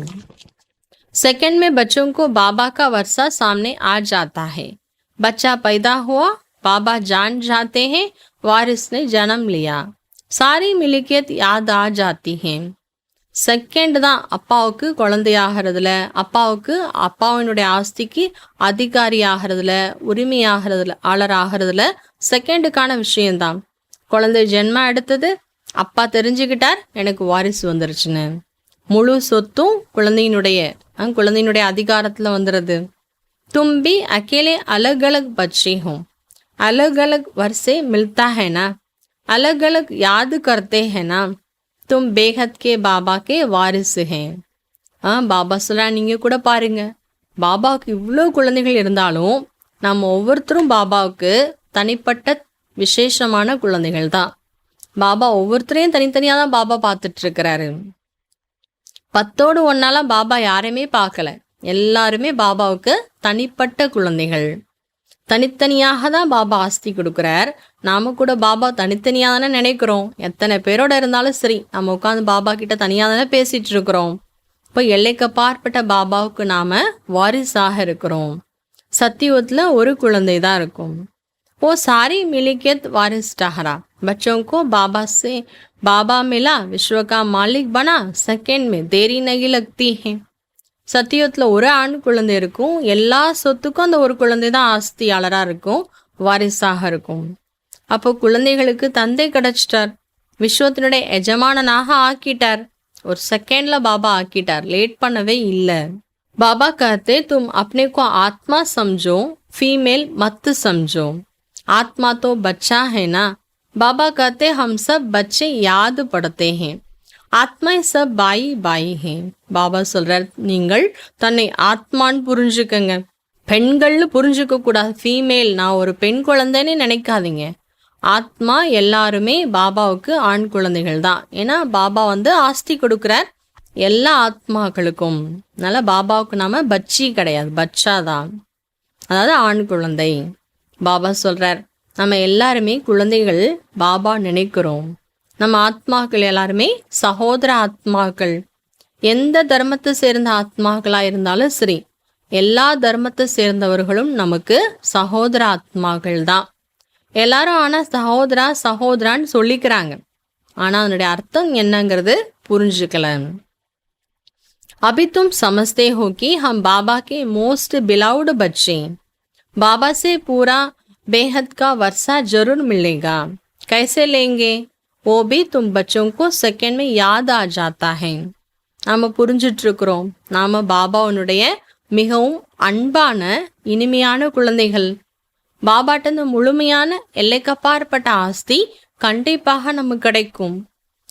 सेकंड में बच्चों को बाबा का वर्षा सामने आ जाता है. बच्चा पैदा हुआ, बाबा जान जाते हैं वारिस ने जन्म लिया, सारी मिल्कियत याद आ जाती है. செகண்ட் தான் அப்பாவுக்கு குழந்தையாகிறதுல, அப்பாவுக்கு அப்பாவினுடைய ஆஸ்திக்கு அதிகாரி ஆகிறதுல, உரிமையாகிறதுல, ஆளராகிறதுல செகண்டுக்கான விஷயம்தான். குழந்தை ஜென்மம் எடுத்தது, அப்பா தெரிஞ்சுக்கிட்டார் எனக்கு வாரிசு வந்துருச்சுன்னு. முழு சொத்தும் குழந்தையினுடைய அதிகாரத்தில் வந்துடுது. तुम भी अकेले अलग अलग बच्चे हो, अलग अलग वर्षे मिलता है ना, अलग अलग याद करते हैं ना, तुम बेहद के बाबा के वारिस हैं. பாபா சொல்ல, நீங்கள் கூட பாருங்க, பாபாவுக்கு இவ்வளோ குழந்தைகள் இருந்தாலும் நம்ம ஒவ்வொருத்தரும் பாபாவுக்கு தனிப்பட்ட விசேஷமான குழந்தைகள் தான். பாபா ஒவ்வொருத்தரையும் தனித்தனியாக தான் பாபா பார்த்துட்ருக்கிறாரு. 10ஓடு 1 பாபா யாரையுமே பார்க்கல, எல்லாருமே பாபாவுக்கு தனிப்பட்ட குழந்தைகள். தனித்தனியாக தான் பாபா ஆஸ்தி கொடுக்குறார். நாம் கூட பாபா தனித்தனியாக தானே நினைக்கிறோம். எத்தனை பேரோட இருந்தாலும் சரி, நம்ம உட்காந்து பாபா கிட்ட தனியாக தானே பேசிகிட்டு இருக்கிறோம். இப்போ எல்லைக்கு அப்பாற்பட்ட பாபாவுக்கு நாம் வாரிசாக இருக்கிறோம். சத்தியுகத்தில் ஒரு குழந்தை தான் இருக்கும். वो सारी मिल्कियत वारिस ठहरा, बच्चों को बाबा मिला, विश्व का मालिक बना, सेकंड में देरी नहीं लगती है. சத்தியத்தில் ஒரு ஆண் குழந்தை இருக்கும், எல்லா சொத்துக்கும் அந்த ஒரு குழந்தை தான் ஆஸ்தியாளராக இருக்கும், வாரிசாக இருக்கும். அப்போ குழந்தைகளுக்கு தந்தை கிடைச்சிட்டார், விஸ்வத்தினுடைய எஜமானனாக ஆக்கிட்டார். ஒரு செகண்டில் பாபா ஆக்கிட்டார், லேட் பண்ணவே இல்லை. பாபா कहते तुम अपने को आत्मा समझो, फीमेल मत समझो. आत्मा तो बच्चा है ना. बाबा कहते हम सब बच्चे याद पड़ते हैं, ஆத்மா சப் பாய் பாய் ஹே. பாபா சொல்கிறார், நீங்கள் தன்னை ஆத்மான்னு புரிஞ்சுக்கங்க, பெண்கள்னு புரிஞ்சுக்க கூடாது. ஃபீமேல், நான் ஒரு பெண் குழந்தைன்னு நினைக்காதீங்க. ஆத்மா எல்லாருமே பாபாவுக்கு ஆண் குழந்தைகள் தான். ஏன்னா பாபா ஆஸ்தி கொடுக்குறார் எல்லா ஆத்மாக்களுக்கும். அதனால பாபாவுக்கு நாம பச்சி கிடையாது, பச்சா தான், அதாவது ஆண் குழந்தை. பாபா சொல்கிறார், நம்ம எல்லாருமே குழந்தைகள் பாபா நினைக்கிறோம். நம்ம ஆத்மாக்கள் எல்லாருமே சகோதர ஆத்மாக்கள். எந்த தர்மத்தை சேர்ந்த ஆத்மாக்களாக இருந்தாலும் சரி, எல்லா தர்மத்தை சேர்ந்தவர்களும் நமக்கு சகோதர ஆத்மாக்கள் தான். எல்லாரும் ஆனால் சகோதரான்னு சொல்லிக்கிறாங்க, ஆனால் அதனுடைய அர்த்தம் என்னங்கிறது புரிஞ்சுக்கல. अभी तुम समझते हो कि हम बाबा के मोस्ट बिलाउड बच्चे, बाबा से पूरा बेहद का वर्षा जरूर मिलेगा. कैसे लेंगे वो भी तुम बच्चों को सेकंड में याद आ जाता है. நாம் புரிஞ்சிட்ருக்கிறோம், நாம் பாபாவுடைய மிகவும் அன்பான இனிமையான குழந்தைகள். பாபாட்ட முழுமையான எல்லைக்கப்பாற்பட்ட ஆஸ்தி கண்டிப்பாக நமக்கு கிடைக்கும்.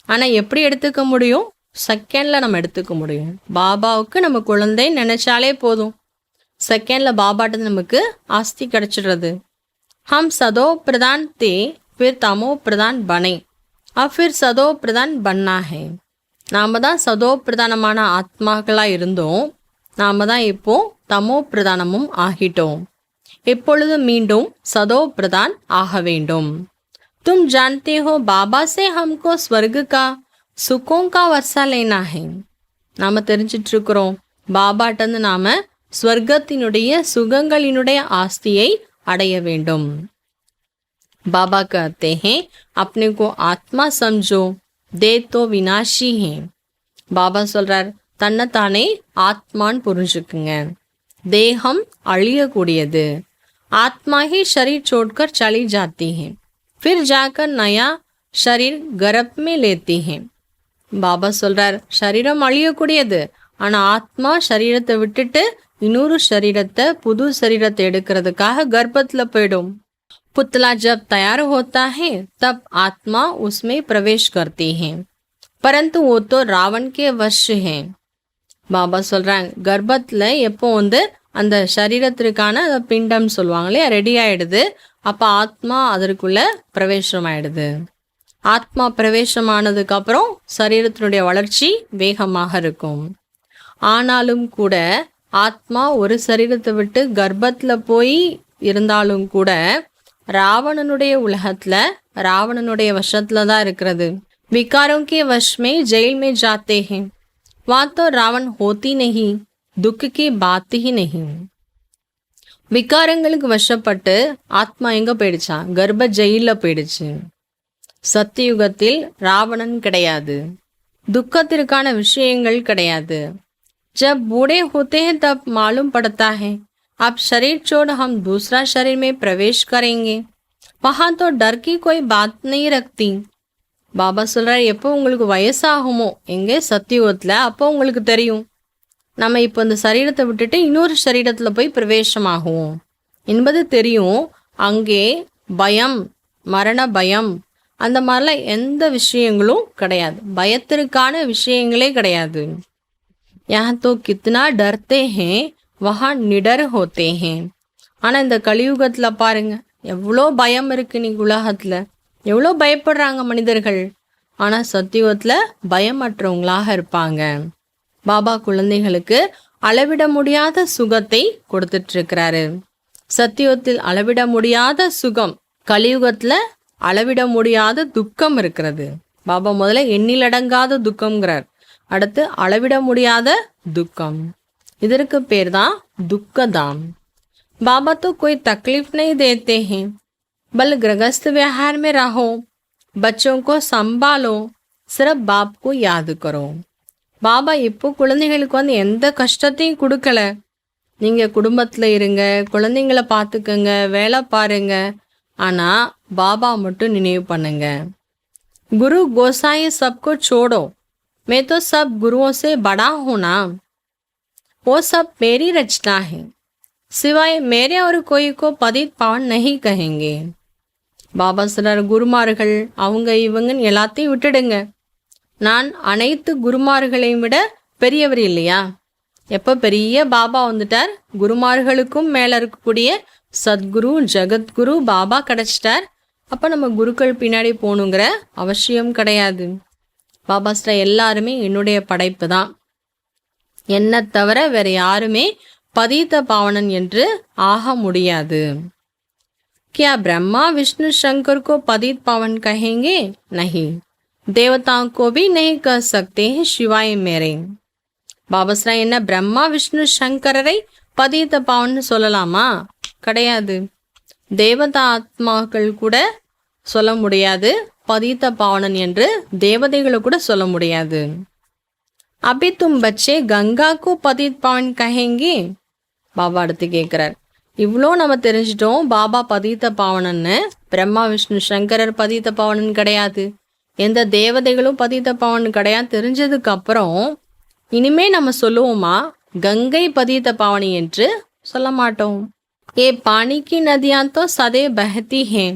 ஆனால் எப்படி எடுத்துக்க முடியும்? செகண்டில் நம்ம எடுத்துக்க முடியும். பாபாவுக்கு நம்ம குழந்தை நினைச்சாலே போதும், செகண்டில் பாபாட்ட நமக்கு ஆஸ்தி கிடைச்சிடுறது. हम सदो प्रधान थे, फिर तमो प्रधान बने, अब फिर सदो प्रधान बनना है. நாம் தான் சதோ பிரதானமான ஆத்மாக்களாக இருந்தோம், நாம் தான் இப்போ தமோ பிரதானமும் ஆகிட்டோம். எப்பொழுது மீண்டும் சதோ பிரதான் ஆக வேண்டும். தும் ஜான்தே ஹோ பாபா சே ஹம்கோ ஸ்வர்க கா சுகோं का वर्षा लेना है. நாம தெரிஞ்சிட்டு இருக்கிறோம், பாபாட்டந்து நாம ஸ்வர்க்கத்தினுடைய சுகங்களினுடைய ஆஸ்தியை அடைய வேண்டும். बाबा कहते हैं अपने को आत्मा समझो, दे तो विनाशी है. பாபா சொல்றார், தன்னைத்தானே ஆத்மான்னு புரிஞ்சுக்குங்க. தேகம் அழியக்கூடியது. आत्मा ही शरीर छोड़कर चली जाती है, फिर जाकर नया शरीर गर्भ में लेती है. பாபா சொல்றார், சரீரம் அழியக்கூடியது, ஆனா ஆத்மா சரீரத்தை விட்டுட்டு இன்னொரு சரீரத்தை, புது சரீரத்தை எடுக்கிறதுக்காக கர்ப்பத்துல போயிடும். पुतला जब तैयार होता है तब आत्मा उसमें प्रवेश करती है, परंतु वो तो रावण के वश है. பாபா சொல்றாங்க, கர்ப்பத்துல எப்போ அந்த சரீரத்திற்கான பிண்டம் சொல்லுவாங்களே ரெடி ஆயிடுது, அப்ப ஆத்மா அதற்குள்ள பிரவேசம் ஆயிடுது. ஆத்மா பிரவேசமானதுக்கு அப்புறம் சரீரத்தினுடைய வளர்ச்சி வேகமாக இருக்கும். ஆனாலும் கூட ஆத்மா ஒரு சரீரத்தை விட்டு கர்ப்பத்துல போய் இருந்தாலும் கூட ராவணனுடைய உலகத்துல, ராவணனுடைய வசத்துல தான் இருக்கிறது. विकारों के वश में जेल में जाते हैं, वहां तो रावण होती नहीं, दुख की बात ही नहीं. விகாரங்களுக்கு வசப்பட்டு ஆத்மா எங்க போயிடுச்சா? கர்ப்ப ஜெயில போயிடுச்சு. சத்தியுகத்தில் ராவணன் கிடையாது, துக்கத்திற்கான விஷயங்கள் கிடையாது. जब बूढ़े होते हैं तब मालूम पड़ता है अब शरीर छोड़ हम दूसरा शरीर में प्रवेश करेंगे, वहां तो डर की कोई बात नहीं रखती. பாபா சொல்றார், எப்போ உங்களுக்கு வயசாகுமோ எங்கே சத்தியுகத்தில், அப்போ உங்களுக்கு தெரியும் நம்ம இப்போ இந்த சரீரத்தை விட்டுட்டு இன்னொரு சரீரத்தில் போய் பிரவேசமாகுவோம் என்பது தெரியும். அங்கே பயம், மரண பயம், அந்த மாதிரிலாம் எந்த விஷயங்களும் கிடையாது. பயத்திற்கான விஷயங்களே கிடையாது. यहाँ तो कितना डरते हैं वहाँ निडर होते हैं. ஆனால் இந்த கலியுகத்தில் பாருங்க, எவ்வளோ பயம் இருக்கு. இன்னைக்கு உலகத்தில் எவ்வளோ பயப்படுறாங்க மனிதர்கள். ஆனால் சத்தியுகத்தில் பயமற்றவங்களாக இருப்பாங்க. பாபா குழந்தைகளுக்கு அளவிட முடியாத சுகத்தை கொடுத்துட்டு இருக்கிறாரு. சத்தியுகத்தில் அளவிட முடியாத சுகம், கலியுகத்தில் அளவிட முடியாத துக்கம் இருக்கிறது. பாபா முதல்ல எண்ணிலடங்காத துக்கம்ங்கிறார், அடுத்து அளவிட முடியாத துக்கம். இதற்கு பேர் தான் துக்கதாம். बाबा तो कोई तकलीफ नहीं देते हैं, बल गृहस्थ व्यवहार में रहो, बच्चों को संभालो, सिर्फ बाप को याद करो. பாபா இப்போ குழந்தைகளுக்கு எந்த கஷ்டத்தையும் கொடுக்கல. நீங்க குடும்பத்துல இருங்க, குழந்தைங்களை பார்த்துக்கங்க, வேலை பாருங்க, ஆனா பாபா மட்டும் நினைவு பண்ணுங்க. குரு गोसाई सबको छोड़ो, मैं तो सब गुरुओं से बड़ा हूं ना, वो सब मेरी रचना है, सिवाय मेरे और कोई को पतित पावन नहीं कहेंगे. பாபா சொல்றார், குருமார்கள் அவங்க இவங்கன்னு எல்லாத்தையும் விட்டுடுங்க, நான் அனைத்து குருமார்களையும் விட பெரியவர் இல்லையா. எப்போ பெரிய பாபா வந்துட்டார், குருமார்களுக்கும் மேலே இருக்கக்கூடிய சத்குரு ஜகத்குரு பாபா கிடைச்சிட்டார். அப்போ நம்ம குருக்கள் பின்னாடி போகணுங்கிற அவசியம் கிடையாது. பாபா சொல்ற, எல்லாருமே என்னுடைய படைப்பு தான், என்னை தவிர வேற யாருமே பதீத பாவனன் என்று ஆக முடியாது. क्या ब्रह्मा विष्णु शंकर को पतित पावन कहेंगे? नहीं, देवताओं को भी नहीं कह सकते हैं शिवाय मेरे. பாபா சொல்ற, என்ன பிரம்மா விஷ்ணு சங்கரரை பதீத பாவன் சொல்லலாமா? கிடையாது. தேவதா ஆத்மாக்கள் கூட சொல்ல முடியாது, பதீத பாவனன் என்று தேவதைகளை கூட சொல்ல முடியாது. अभी तुम बच्चे गंगा को पतित पावन कहेंगे? பாபா அடுத்து கேட்கிறார், இவ்வளோ நம்ம தெரிஞ்சிட்டோம் பாபா பதீத பாவனன்னு. பிரம்மா விஷ்ணு சங்கரர் பதீத பாவனன் கிடையாது, எந்த தேவதைகளும் பதீத பாவனன் கிடையாது. தெரிஞ்சதுக்கு அப்புறம் இனிமே நம்ம சொல்லுவோமா கங்கை பதீத பாவனி என்று? சொல்ல மாட்டோம். ஏ पानी की नदियां तो सदैव बहती हैं,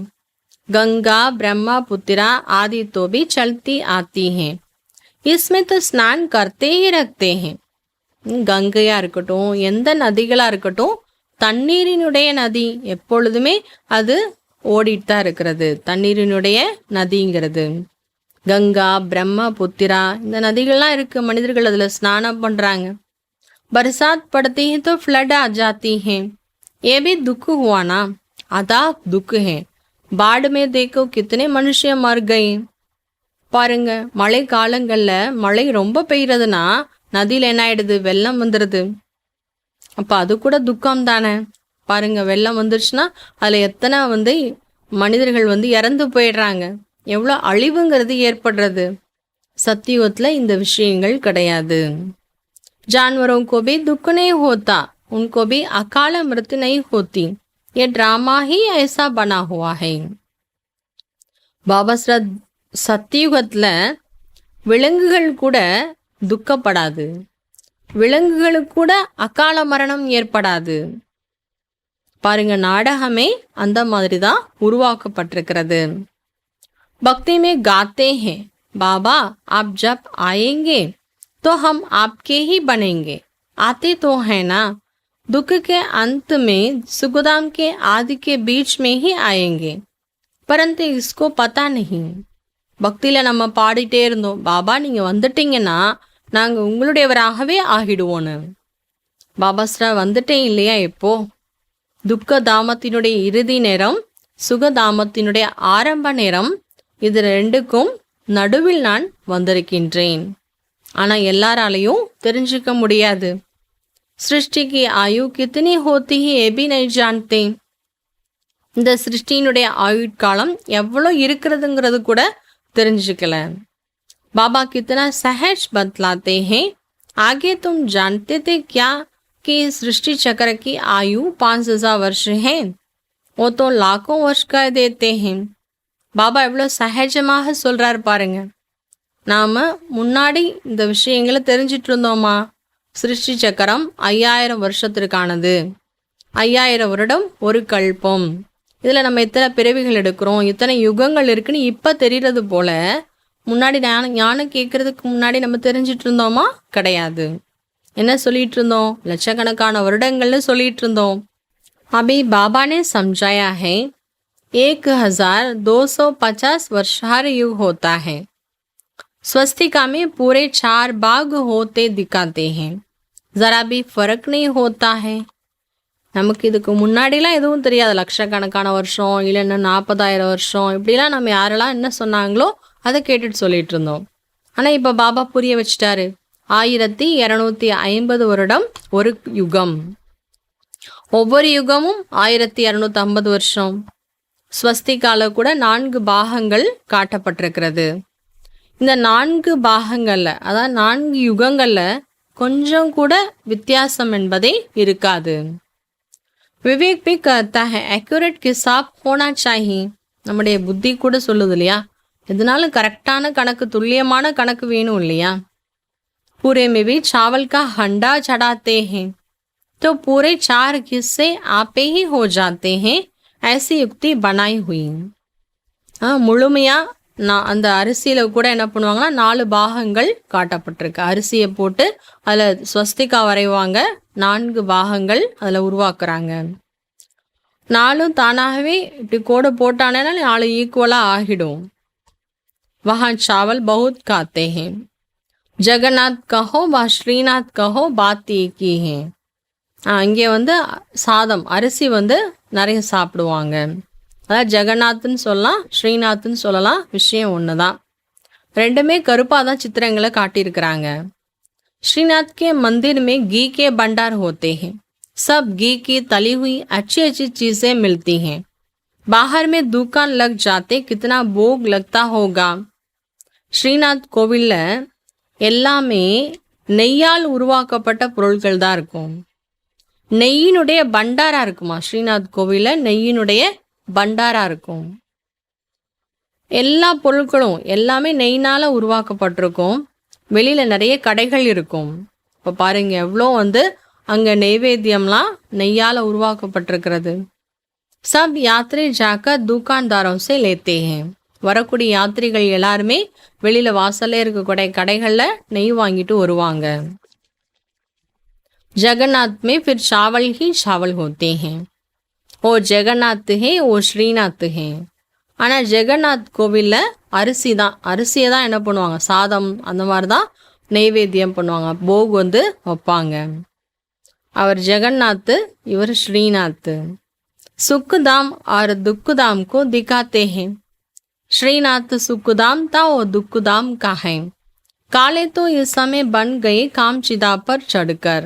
गंगा ब्रह्मपुत्रा आदि तो भी चलती आती हैं, इसमें तो स्नान करते ही रखते हैं. கங்கையா இருக்கட்டும், எந்த நதிகளா இருக்கட்டும், தண்ணீரினுடைய நதி எப்பொழுதுமே அது ஓடிட்டு தான் இருக்கிறது. தண்ணீரினுடைய நதிங்கிறது கங்கா பிரம்மபுத்திரா இந்த நதிகள்லாம் இருக்கு. மனிதர்கள் அதுல ஸ்நானம் பண்றாங்க. बरसात पड़ती है तो फ्लड आ जाती है, ये भी दुख हुआ ना, अदाब दुख है। बाढ़ में देखो कितने मनुष्य मर गए। பாருங்க, மழை காலங்களில் மழை ரொம்ப பெய்யறதுனா நதியில் என்ன ஆயிடுது, வெள்ளம் வந்துடுது. அப்போ அது கூட துக்கம் தானே. பாருங்க, வெள்ளம் வந்துருச்சுன்னா அதில் எத்தனை மனிதர்கள் இறந்து போயிடுறாங்க, எவ்வளோ அழிவுங்கிறது ஏற்படுறது. சத்தியுகத்தில் இந்த விஷயங்கள் கிடையாது. जानवरों को भी दुख नहीं होता, उनको भी अकाल मृत्यु नहीं होती, ये ड्रामा ही ऐसा बना हुआ है. பாபா சத்தியுகத்தில் விலங்குகள் கூட துக்கப்படாது, விலங்குகளுக்கு கூட அகால மரணம் ஏற்படாது. பாருங்க, நாடகமே அந்த மாதிரி தான் உருவாக்கப்பட்டிருக்கிறது. பக்தி में गाते हैं, बाबा आप जब आएंगे तो हम आपके ही बनेंगे, आते तो है ना, दुख के अंत में सुखदाम के आदि के बीच में ही आएंगे, परंतु इसको पता नहीं. பக்தியில் நம்ம பாடிட்டே இருந்தோம், பாபா நீங்கள் வந்துட்டீங்கன்னா நாங்கள் உங்களுடையவராகவே ஆகிடுவோன்னு. பாபா வந்துட்டேன் இல்லையா இப்போ. துக்க தாமத்தினுடைய இறுதி நேரம், சுகதாமத்தினுடைய ஆரம்ப நேரம், இது ரெண்டுக்கும் நடுவில் நான் வந்திருக்கின்றேன். ஆனால் எல்லாராலையும் தெரிஞ்சுக்க முடியாது. சிருஷ்டிக்கு Ayu கித்தனி ஹோத்தி he A B Nahin ஜான்தே. இந்த சிருஷ்டியினுடைய ஆயுட்காலம் எவ்வளோ இருக்கிறதுங்கிறது கூட தெரிஞ்சுக்கல. बाबा कितना सहज बतलाते हैं, आगे तुम जानते थे क्या कि सृष्टि चक्र की आयु 5000 वर्ष है, वो तो लाखों वर्ष कह देते हैं. பாபா எவ்வளோ சகஜமாக சொல்கிறார் பாருங்க. நாம் முன்னாடி இந்த விஷயங்களை தெரிஞ்சிட்டு இருந்தோமா? சிருஷ்டி சக்கரம் 5000 வருஷத்திற்கானது, 5000 வருடம் ஒரு கல்பம். இதில் நம்ம எத்தனை பிறவிகள் எடுக்கிறோம், எத்தனை யுகங்கள் இருக்குன்னு இப்போ தெரிகிறது போல முன்னாடி ஞானம் கேட்கறதுக்கு முன்னாடி நம்ம தெரிஞ்சிட்டு இருந்தோமா? கிடையாது. என்ன சொல்லிட்டு இருந்தோம்? லட்சக்கணக்கான வருடங்கள்னு சொல்லிட்டு இருந்தோம். अभी बाबा ने समझाया है 1250 वर्षार युग होता है. स्वस्तिका में पूरे 4 भाग होते दिखाते हैं, जरा भी फर्क नहीं होता है. நமக்கு இதுக்கு முன்னாடிலாம் எதுவும் தெரியாது. லட்சக்கணக்கான வருஷம் இல்லைன்னா 40,000 வருஷம் இப்படிலாம் நம்ம யாரெல்லாம் என்ன சொன்னாங்களோ அதை கேட்டுட்டு சொல்லிட்டு இருந்தோம். ஆனால் இப்போ பாபா புரிய வச்சுட்டாரு, 1250 வருடம் ஒரு யுகம், ஒவ்வொரு யுகமும் 1250 வருஷம். ஸ்வஸ்திகால கூட 4 பாகங்கள் காட்டப்பட்டிருக்கிறது. இந்த 4 பாகங்களில், அதாவது 4 யுகங்களில் கொஞ்சம் கூட வித்தியாசம் என்பதே இருக்காது. விவேக் भी कहता है एक्यूरेट हिसाब होना चाहिए. நம்முடைய புத்தி கூட சொல்லுது இல்லையா, எதனாலும் கரெக்டான கணக்கு, துல்லியமான கணக்கு வேணும் இல்லையா. पूरे में भी चावल का हंडा चढ़ाते हैं तो पूरे 4 हिस्से आपे ही हो जाते हैं, ऐसी युक्ति बनाई हुई. முழுமையா நான் அந்த அரிசியில் கூட என்ன பண்ணுவாங்கன்னா 4 பாகங்கள் காட்டப்பட்டிருக்கு. அரிசியை போட்டு அதில் ஸ்வஸ்திகா வரைவாங்க, 4 பாகங்கள் அதில் உருவாக்குறாங்க. 4 தானாகவே இப்படி கோடு போட்டானே 4 ஈக்குவலாக ஆகிடும். वहाँ चावल बहुत खाते हैं, जगन्नाथ कहो व श्रीनाथ कहो बात एक ही है. இங்கே சாதம் அரிசி நிறைய சாப்பிடுவாங்க. அதாவது ஜெகநாத்னு சொல்லலாம், ஸ்ரீநாத்னு சொல்லலாம், விஷயம் ஒன்று தான். ரெண்டுமே கருப்பாக தான் சித்திரங்களை காட்டியிருக்கிறாங்க. श्रीनाथ के मंदिर में घी के भंडार होते हैं, सब घी की तली हुई अच्छी अच्छी चीजें मिलती हैं. बाहर में दुकान लग जाते कितना भोग लगता होगा. ஸ்ரீநாத் கோவிலில் எல்லாமே நெய்யால் உருவாக்கப்பட்ட பொருட்கள் தான் இருக்கும். நெய்யினுடைய பண்டாரா இருக்குமா? ஸ்ரீநாத் கோவிலில் நெய்யினுடைய பண்டாரா இருக்கும். எல்லா பொருட்களும் எல்லாமே நெய்யினால் உருவாக்கப்பட்டிருக்கும். வெளியில் நிறைய கடைகள் இருக்கும். இப்போ பாருங்க எவ்வளோ அங்கே நெய்வேத்தியம்லாம் நெய்யால் உருவாக்கப்பட்டிருக்கிறது. சப் யாத்திரை ஜாக்கர் துக்கான்தாரோं से लेते हैं. வரக்கூடிய யாத்திரிகள் எல்லாருமே வெளியில் வாசல்ல இருக்கக்கூடிய கடைகளில் நெய் வாங்கிட்டு வருவாங்க. जगन्नाथ में फिर चावल ही चावल होते हैं, वो जगन्नाथ है वो श्रीनाथ है. ஆனால் ஜெகநாத் கோவிலில் அரிசி தான், அரிசியை தான் என்ன பண்ணுவாங்க, சாதம் அந்த மாதிரி தான் நெய்வேத்தியம் பண்ணுவாங்க, போக் வைப்பாங்க. அவர் ஜெகन्नाथ, இவர் ஸ்ரீநாத். सुखधाम और दुखधाम को दिखाते हैं. श्रीनाथ सुखधाम था और दुखधाम का है. काले तो इस समय बन गए कामचिदा पर चढ़कर.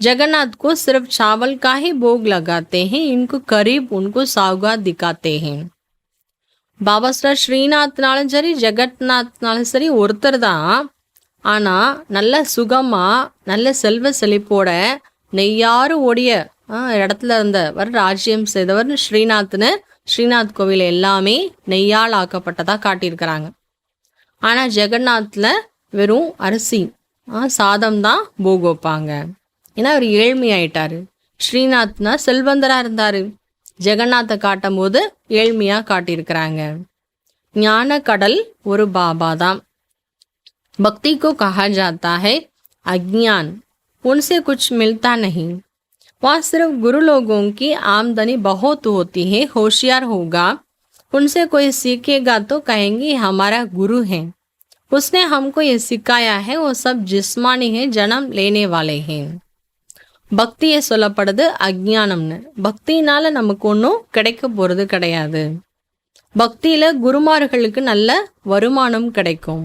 जगन्नाथ को सिर्फ चावल का ही भोग लगाते हैं, इनको करीब उनको सौगात दिखाते हैं. பாபா சார் ஸ்ரீநாத்னாலும் சரி ஜெகநாத்னாலும் சரி ஒருத்தர் தான். ஆனால் நல்ல சுகமாக நல்ல செல்வ செழிப்போட நெய்யாறு ஓடிய இடத்துல இருந்தவர் ராஜ்யம் செய்தவர் ஸ்ரீநாத்னு ஸ்ரீநாத் கோவில் எல்லாமே நெய்யால் ஆக்கப்பட்டதாக காட்டியிருக்கிறாங்க. ஆனால் ஜெகநாத்தில் வெறும் அரிசி சாதம் தான் போக வைப்பாங்க. ஏன்னா அவர் ஏழ்மையாயிட்டார். ஸ்ரீநாத்னா செல்வந்தராக இருந்தார். ஜெகநாத்தை காட்டும் போது ஏழ்மையாக காட்டியிருக்கிறாங்க. ஞான கடல் ஒரு பாபா தான். भक्ति को कहा जाता है अज्ञान, उनसे कुछ मिलता नहीं. वहाँ सिर्फ गुरु लोगों की आमदनी बहुत होती है. होशियार होगा, उनसे कोई सीखेगा तो कहेंगे हमारा गुरु है, उसने हमको ये सिखाया है. वो सब जिस्मानी है, जन्म लेने वाले हैं. பக்தியை சொல்லப்படுது அஜ்ஞானம்னு. பக்தினால நமக்கு ஒன்றும் கிடைக்க போகிறது கிடையாது. பக்தியில் குருமார்களுக்கு நல்ல வருமானம் கிடைக்கும்.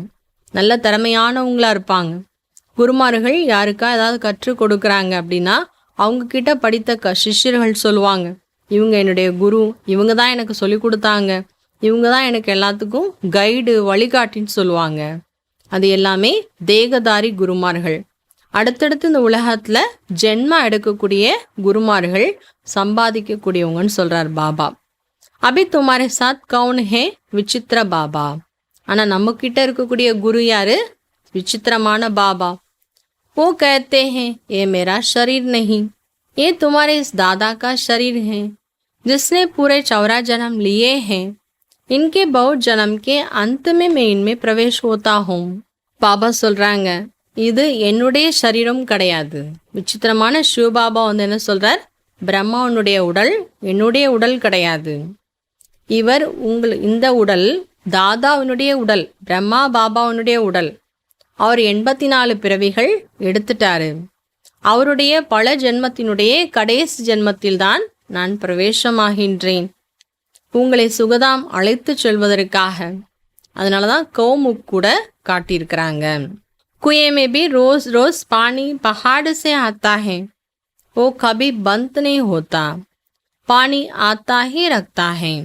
நல்ல திறமையானவங்களாக இருப்பாங்க. குருமார்கள் யாருக்கா ஏதாவது கற்றுக் கொடுக்குறாங்க அப்படின்னா அவங்கக்கிட்ட படித்த சிஷ்யர்கள் சொல்லுவாங்க, இவங்க என்னுடைய குரு, இவங்க தான் எனக்கு சொல்லி கொடுத்தாங்க, இவங்க தான் எனக்கு எல்லாத்துக்கும் கைடு வழிகாட்டின்னு சொல்லுவாங்க. அது எல்லாமே தேகதாரி குருமார்கள். அடுத்தடுத்து இந்த உலகத்தில் ஜென்மா எடுக்கக்கூடிய குருமார்கள் சம்பாதிக்கக்கூடியவங்கன்னு சொல்கிறார் பாபா. அபி துமாரே சாத் கவுன் ஹே விசித்திர பாபா. ஆனால் நம்மக்கிட்ட இருக்கக்கூடிய குரு யாரு? விசித்திரமான பாபா. वो कहते हैं ये मेरा शरीर नहीं, ये तुम्हारे इस दादा का शरीर है जिसने पूरे 14 जन्म लिए हैं. इनके बहुत जन्म के अंत में मैं इनमें प्रवेश होता हूँ. பாபா சொல்கிறாங்க, இது என்னுடைய சரீரம் கிடையாது. விசித்திரமான சிவபாபா வந்து என்ன சொல்கிறார்? பிரம்மாவனுடைய உடல் என்னுடைய உடல் கிடையாது. இவர் இந்த உடல் தாதாவினுடைய உடல், பிரம்மா பாபாவினுடைய உடல். அவர் 84 பிறவிகள் எடுத்துட்டாரு. அவருடைய பல ஜென்மத்தினுடைய கடைசி ஜென்மத்தில்தான் நான் பிரவேசமாகின்றேன், உங்களை சுகதாம் அழைத்து செல்வதற்காக. அதனால தான் கௌமுக் கூட காட்டியிருக்கிறாங்க. कुएं में भी रोज रोज पानी पहाड़ से आता है, वो कभी बंद नहीं होता, पानी आता ही रखता है.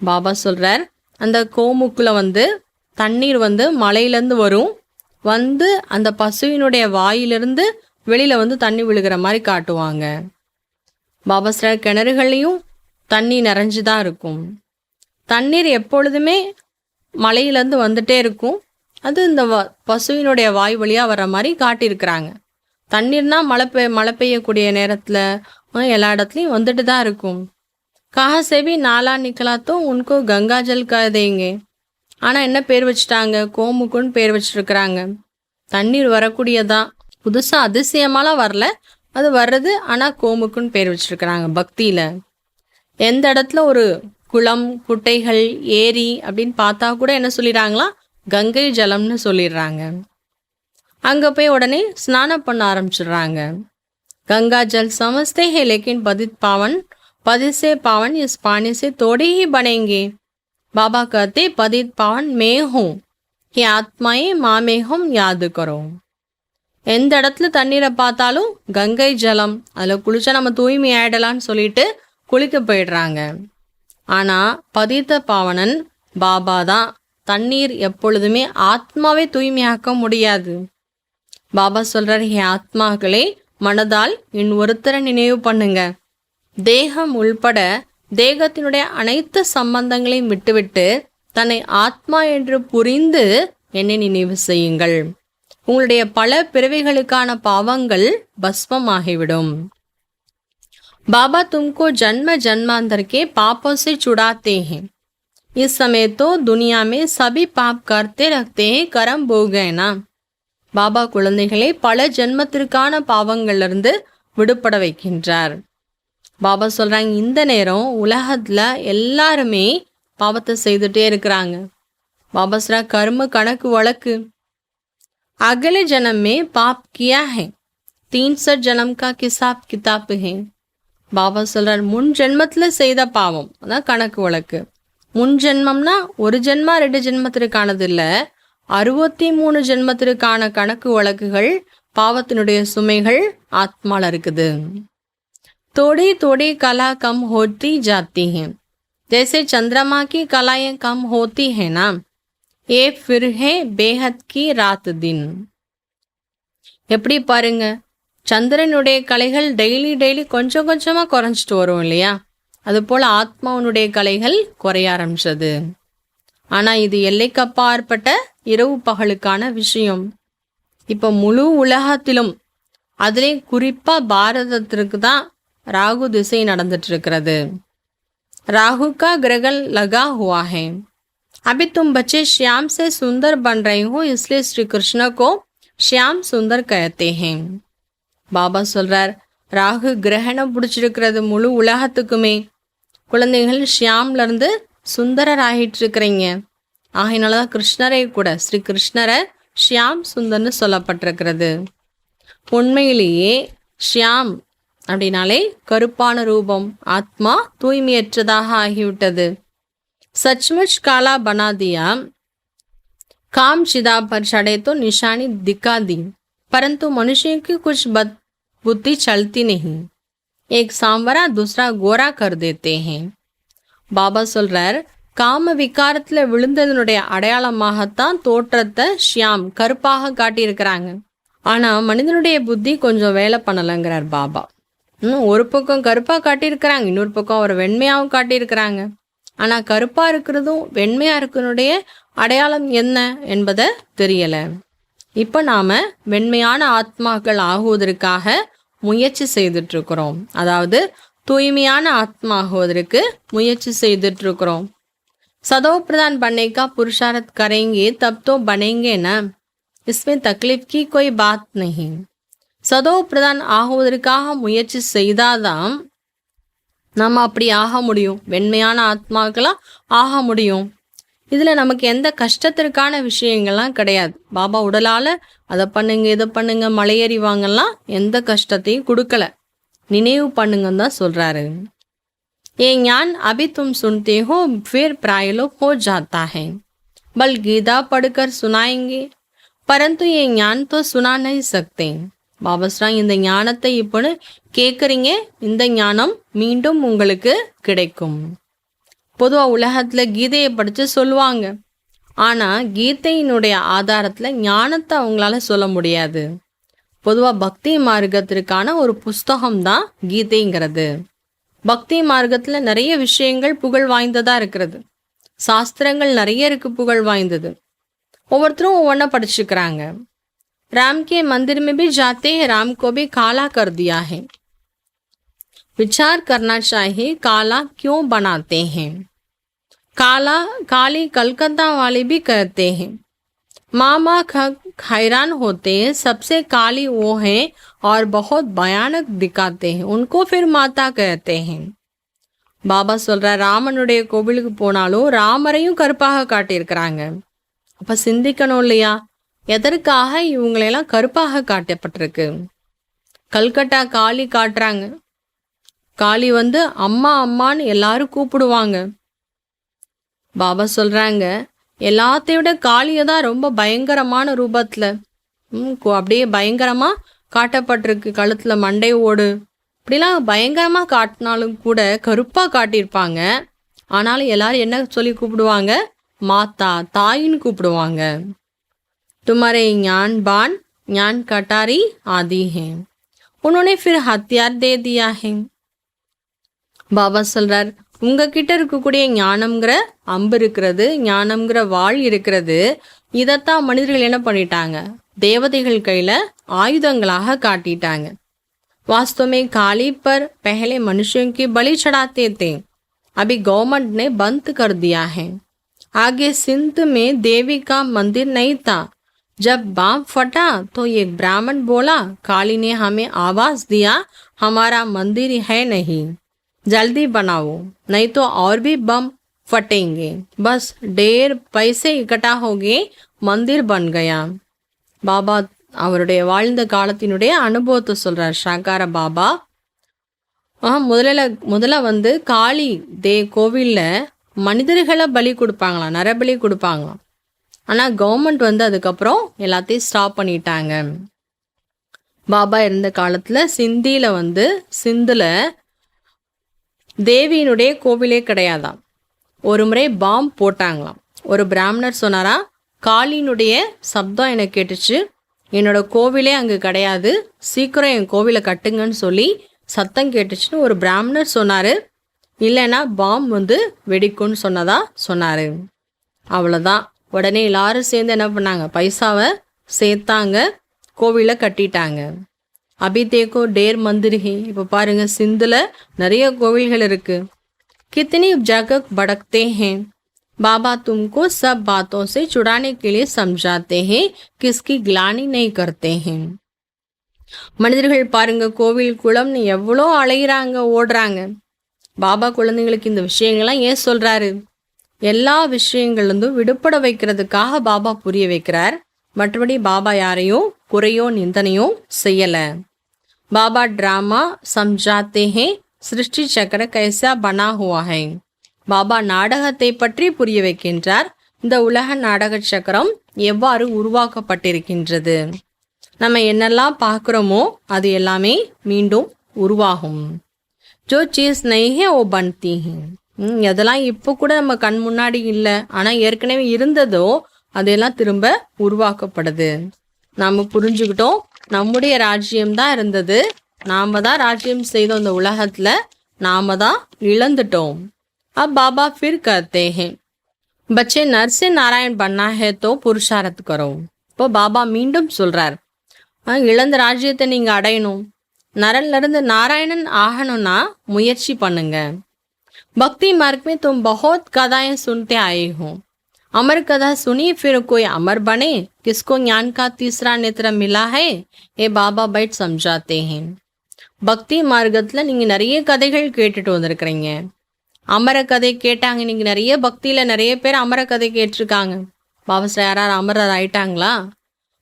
பாபா சொல்கிறார், அந்த கோமுக்கில் வந்து தண்ணீர் வந்து மலையிலேருந்து வரும், வந்து அந்த பசுவினுடைய வாயிலிருந்து வெளியில் வந்து தண்ணி விழுகிற மாதிரி காட்டுவாங்க. பாபா சில கிணறுகள்லையும் தண்ணி நிறைஞ்சு தான் இருக்கும். தண்ணீர் எப்பொழுதுமே மலையிலேருந்து வந்துட்டே இருக்கும். அது இந்த பசுவினுடைய வாய் வழியாக வர மாதிரி காட்டியிருக்கிறாங்க. தண்ணீர்னா மழை பெய்யக்கூடிய நேரத்தில் எல்லா இடத்துலையும் வந்துட்டு தான் இருக்கும். கஹா சே பி நாலா நிக்கலா தோ உनको கங்கா ஜல் கஹ தேங்கே. ஆனால் என்ன பேர் வச்சுட்டாங்க? கோமுக்குன்னு பேர் வச்சுருக்குறாங்க. தண்ணீர் வரக்கூடியதான், புதுசாக அதிசயமாலாம் வரல, அது வர்றது. ஆனால் கோமுக்குன்னு பேர் வச்சுருக்குறாங்க. பக்தியில் எந்த இடத்துல ஒரு குளம் குட்டைகள் ஏரி அப்படின்னு பார்த்தா கூட என்ன சொல்லிடுறாங்களா? கங்கை ஜலம்னு சொல்லிடுறாங்க. அங்கே போய் உடனே ஸ்நானம் பண்ண ஆரம்பிச்சிடுறாங்க. கங்கா ஜல் சமஸ்தே ஹே லேக்கின் பதித் பாவன், பதித் சே பாவன் இஸ் பானி சே தோடி ஹி பனேங்கே. பாபா கஹத்தே பதித் பாவன் மே ஹூம், ஹே ஆத்மாயே மாமே ஹூம் யாது கரோ. எந்த இடத்துல தண்ணீரை பார்த்தாலும் கங்கை ஜலம், அதில் குளிச்சா நம்ம தூய்மை ஆயிடலான்னு சொல்லிட்டு குளிக்க போயிடுறாங்க. ஆனால் பதித்த பாவனன் பாபா தான். தண்ணீர் எப்பொழுதுமே ஆத்மாவை தூய்மையாக்க முடியாது. பாபா சொல்கிறார், ஹே ஆத்மாக்களே, மனதால் ஒருத்தரை நினைவு பண்ணுங்க. தேகம் உள்பட தேகத்தினுடைய அனைத்து சம்பந்தங்களையும் விட்டுவிட்டு தன்னை ஆத்மா என்று புரிந்து என்னை நினைவு செய்யுங்கள். உங்களுடைய பல பிறவிகளுக்கான பாவங்கள் பஸ்மமாகிவிடும். பாபா तुमको जन्म जन्मांतर के पापों से छुड़ाते हैं. इस समय तो दुनिया में सभी पाप करते रखते हैं, कर्म भोग गए ना. பாபா குழந்தைகளை பல ஜென்மத்திற்கான பாவங்கள்லேருந்து விடுபட வைக்கின்றார். பாபா சொல்கிறாங்க, இந்த நேரம் உலகத்தில் எல்லாருமே பாவத்தை செய்துட்டே இருக்கிறாங்க. பாபா சொல்ற கர்ம கணக்கு வழக்கு. अगले जन्म में पाप किया है, 63 ஜனம் கா கிசாப் கிதாப் ஹே. பாபா சொல்றார், முன் ஜென்மத்துல செய்த பாவம் அதான் கணக்கு வழக்கு. முன் ஜென்மம்னா ஒரு ஜென்மா 2 ஜென்மத்திற்கானது இல்லை, 63 ஜென்மத்திற்கான கணக்கு வழக்குகள், பாவத்தினுடைய சுமைகள் ஆத்மால இருக்குது. थोड़ी थोड़ी कला कम होती जाती हैं, जैसे चंद्रमा की कलाएं कम होती है ना, ये फिर है बेहद की रात दिन. எப்படி பாருங்க, சந்திரனுடைய கலைகள் டெய்லி கொஞ்சம் கொஞ்சமாக குறைஞ்சிட்டு வரும் இல்லையா, அதுபோல் ஆத்மாவனுடைய கலைகள் குறைய ஆரம்பிச்சது. ஆனால் இது எல்லைக்கப்பாற்பட்ட இரவு பகலுக்கான விஷயம். இப்போ முழு உலகத்திலும் அதுலேயும் குறிப்பாக பாரதத்திற்கு தான் ராகு திசை நடந்துட்டு இருக்கிறது. राहु का ग्रह लगा हुआ है. अभी तुम बच्चे श्याम से सुंदर बन रहे हो, इसलिए श्री कृष्ण को श्याम सुंदर कहते हैं. பாபா சொல்றார், ராகு கிரகணம் பிடிச்சிருக்கிறது முழு உலகத்துக்குமே. குழந்தைகள் ஷியாம்ல இருந்து சுந்தரர் ஆகிட்டு இருக்கிறீங்க. ஆகையினாலதான் கிருஷ்ணரை கூட ஸ்ரீ கிருஷ்ணரை ஷியாம் சுந்தர்னு சொல்லப்பட்டிருக்கிறது. உண்மையிலேயே ஷியாம் அப்படின்னாலே கருப்பான ரூபம், ஆத்மா தூய்மையற்றதாக ஆகிவிட்டது. सचमुच काला बना दिया, काम चिदा पर चढ़े तो निशानी दिखा दी, परंतु मनुष्य की कुछ बुद्धि चलती नहीं, एक सांवरा दूसरा गोरा कर देते हैं. பாபா சொல்றார், காம விகாரத்தில் விழுந்ததனுடைய அடையாளமாகத்தான் தோற்றத்தை ஷியாம் கருப்பாக காட்டியிருக்கிறாங்க. ஆனால் மனிதனுடைய புத்தி கொஞ்சம் வேலை பண்ணலைங்கிறார் பாபா. ஒரு பக்கம் கருப்பாக காட்டியிருக்கிறாங்க, இன்னொரு பக்கம் அவர் வெண்மையாகவும் காட்டியிருக்கிறாங்க. ஆனால் கருப்பாக இருக்கிறதும் வெண்மையாக இருக்கிறனுடைய அடையாளம் என்ன என்பதை தெரியலை. இப்போ நாம் வெண்மையான ஆத்மாக்கள் ஆகுவதற்காக முயற்சி செய்துட்ருக்கிறோம். அதாவது தூய்மையான ஆத்மா ஆகுவதற்கு முயற்சி செய்துட்ருக்கிறோம். सदो प्रदान बनने का पुरुषार्थ करेंगे तब तो बनेंगे ना, इसमें तकलीफ की कोई बात नहीं. सदो प्रदान ஆகுவதற்காக முயற்சி செய்தாதான் நம்ம அப்படி ஆக முடியும், வெண்மையான ஆத்மாக்களாக ஆக முடியும். இதில் நமக்கு எந்த கஷ்டத்திற்கான விஷயங்கள்லாம் கிடையாது. பாபா உடலால் அதை பண்ணுங்க இதை பண்ணுங்க மலையேறி வாங்கலாம் எந்த கஷ்டத்தையும் கொடுக்கல, நினைவு பண்ணுங்கன்னு தான் சொல்கிறாரு. ये ज्ञान अभी तुम सुनते हो फिर प्रायलोप हो जाता है, बल गीता पढ़कर सुनाएंगे परंतु ये ज्ञान तो सुना नहीं सकते. பாபா சொல்றாங்க, இந்த ஞானத்தை இப்போன்னு கேட்குறீங்க, இந்த ஞானம் மீண்டும் உங்களுக்கு கிடைக்கும். பொதுவாக உலகத்தில் கீதையை படித்து சொல்லுவாங்க, ஆனால் கீதையினுடைய ஆதாரத்தில் ஞானத்தை அவங்களால சொல்ல முடியாது. பொதுவாக பக்தி மார்க்கத்திற்கான ஒரு புஸ்தகம்தான் கீதைங்கிறது. பக்தி மார்க்கத்தில் நிறைய விஷயங்கள் புகழ் வாய்ந்ததாக இருக்கிறது, சாஸ்திரங்கள் நிறைய இருக்கு புகழ் வாய்ந்தது. ஒவ்வொருத்தரும் ஒவ்வொன்றா படிச்சுக்கிறாங்க. राम के मंदिर में भी जाते हैं, राम को भी काला कर दिया है. विचार करना चाहिए काला क्यों बनाते हैं. काला काली कलकत्ता वाले भी कहते हैं. मामा हैरान होते हैं, सबसे काली वो हैं और बहुत भयानक दिखाते हैं, उनको फिर माता कहते हैं. பாபா சொல்ற, ராமனுடைய கோவிலுக்கு போனாலும் ராமரையும் கருப்பாக காட்டியிருக்கிறாங்க. அப்ப சிந்திக்கணும் இல்லையா, எதற்காக இவங்களெல்லாம் கருப்பாக காட்டப்பட்டிருக்கு. கல்கட்டா காளி காட்டுறாங்க, காளி வந்து அம்மா அம்மான்னு எல்லாரும் கூப்பிடுவாங்க. பாபா சொல்றாங்க, எல்லாத்தையும் விட காளியை தான் ரொம்ப பயங்கரமான ரூபத்தில் அப்படியே பயங்கரமாக காட்டப்பட்டிருக்கு. கழுத்தில் மண்டை ஓடு இப்படிலாம் பயங்கரமாக காட்டினாலும் கூட கருப்பாக காட்டியிருப்பாங்க. ஆனாலும் எல்லாரும் என்ன சொல்லி கூப்பிடுவாங்க, மாதா தாயின்னு கூப்பிடுவாங்க. तुम्हारे ज्ञान बाण ज्ञान कटारी आदि हैं, उन्होंने फिर हथियार दे दिया है. பாபா சொல்றார், உங்ககிட்ட இருக்கக்கூடிய ஞானம்ங்கிற அம்பு இருக்கிறது, ஞானம்ங்கிற வாள் இருக்கிறது, இதைத்தான் மனிதர்கள் என்ன பண்ணிட்டாங்க, தேவதைகள் கையில் ஆயுதங்களாக காட்டிட்டாங்க. वास्तव में काली पर पहले मनुष्यों की बलि चढ़ाते थे, अभी गवर्नमेंट ने बंद कर दिया है. आगे सिंध में देवी का मंदिर नहीं था, जब बम फटा तो एक ब्राह्मण बोला, काली ने हमें आवाज दिया हमारा मंदिर है नहीं, जल्दी बनाओ नहीं तो और भी बम फटेंगे. बस ढेर पैसे इकट्ठा हो गए, मंदिर बन गया. பாபா அவருடைய வாழ்ந்த காலத்தினுடைய அனுபவத்தை சொல்கிறார் ஷாக்கார பாபா. முதல்ல வந்து காளி கோவிலில் மனிதர்களை பலி கொடுப்பாங்களாம், நரபலி கொடுப்பாங்களாம். ஆனால் கவர்மெண்ட் வந்து அதுக்கப்புறம் எல்லாத்தையும் ஸ்டாப் பண்ணிட்டாங்க. பாபா இருந்த காலத்தில் சிந்தில் தேவியினுடைய கோவிலே கிடையாதாம். ஒரு முறை பாம் போட்டாங்களாம். ஒரு பிராமணர் சொன்னாரா, காளியினுடைய சப்தம் எனக்கு கேட்டுச்சு, என்னோட கோவிலே அங்கே கிடையாது, சீக்கிரம் என் கோவிலை கட்டுங்கன்னு சொல்லி சத்தம் கேட்டுச்சுன்னு ஒரு பிராமணர் சொன்னார். இல்லைன்னா பாம் வந்து வெடிக்கும்னு சொன்னார். அவ்வளோதான். உடனே எல்லாரும் சேர்ந்து என்ன பண்ணாங்க, பைசாவை சேர்த்தாங்க, கோவிலை கட்டிட்டாங்க. அபிதேக்கோ டேர் மந்திர் ஹே. இப்போ பாருங்க, சிந்தில் நிறைய கோவில்கள் இருக்கு. कितनी जगह भड़कते हैं, बाबा तुमको सब बातों से छुड़ाने के लिए समझाते हैं, किसकी ग्लानि नहीं करते हैं. மனிதர்கள் பாருங்க, கோவில் குளம்னு எவ்வளோ அலையிறாங்க, ஓடுறாங்க. பாபா குழந்தைங்களுக்கு இந்த விஷயங்கள்லாம் ஏன் சொல்றாரு? எல்லா விஷயங்கள்லேருந்தும் விடுபட வைக்கிறதுக்காக பாபா புரிய வைக்கிறார். மற்றபடி பாபா யாரையும் குறையோ நிந்தனையோ செய்யலை. பாபா ட்ராமா சம்ஜாத்தே ஹே, சிருஷ்டி சக்கர கைசா பனா ஹுவா ஹை. பாபா நாடகத்தை பற்றி புரிய வைக்கின்றார். இந்த உலக நாடக சக்கரம் எவ்வாறு உருவாக்கப்பட்டிருக்கின்றது, நம்ம என்னெல்லாம் பார்க்குறோமோ அது எல்லாமே மீண்டும் உருவாகும். ஜோ சீஸ் நை ஹே ஓ பன்தி ஹே. எதெல்லாம் இப்போ கூட நம்ம கண் முன்னாடி இல்லை, ஆனால் ஏற்கனவே இருந்ததோ அதெல்லாம் திரும்ப உருவாக்கப்படுது. நாம் புரிஞ்சுக்கிட்டோம், நம்முடைய ராஜ்யம்தான் இருந்தது, நாம் தான் ராஜ்யம் செய்தோம் இந்த உலகத்தில், நாம் தான் இழந்துட்டோம். अब बाबा फिर कहते हैं, बच्चे नर से नारायण बनना है तो पुरुषार्थ करो. இப்போ பாபா மீண்டும் சொல்றார், இழந்த ராஜ்யத்தை நீங்க அடையணும், நரன்ல நாராயணன் ஆகணும்னா முயற்சி பண்ணுங்க. भक्ति मार्ग में तुम बहुत कथाएं सुनते आए हो, अमर कथा सुनी फिर कोई अमर बने, किसको ज्ञान का तीसरा नेत्र मिला है, ये बाबा बैठ समझाते हैं. பக்தி மார்க்கத்தில் நீங்கள் நிறைய கதைகள் கேட்டுட்டு வந்திருக்கிறீங்க. அமர கதை கேட்டாங்க. நீங்கள் நிறைய பக்தியில் நிறைய பேர் அமர கதை கேட்டிருக்காங்க. பாபாஸ்ரா யாராவது அமரர் ஆயிட்டாங்களா?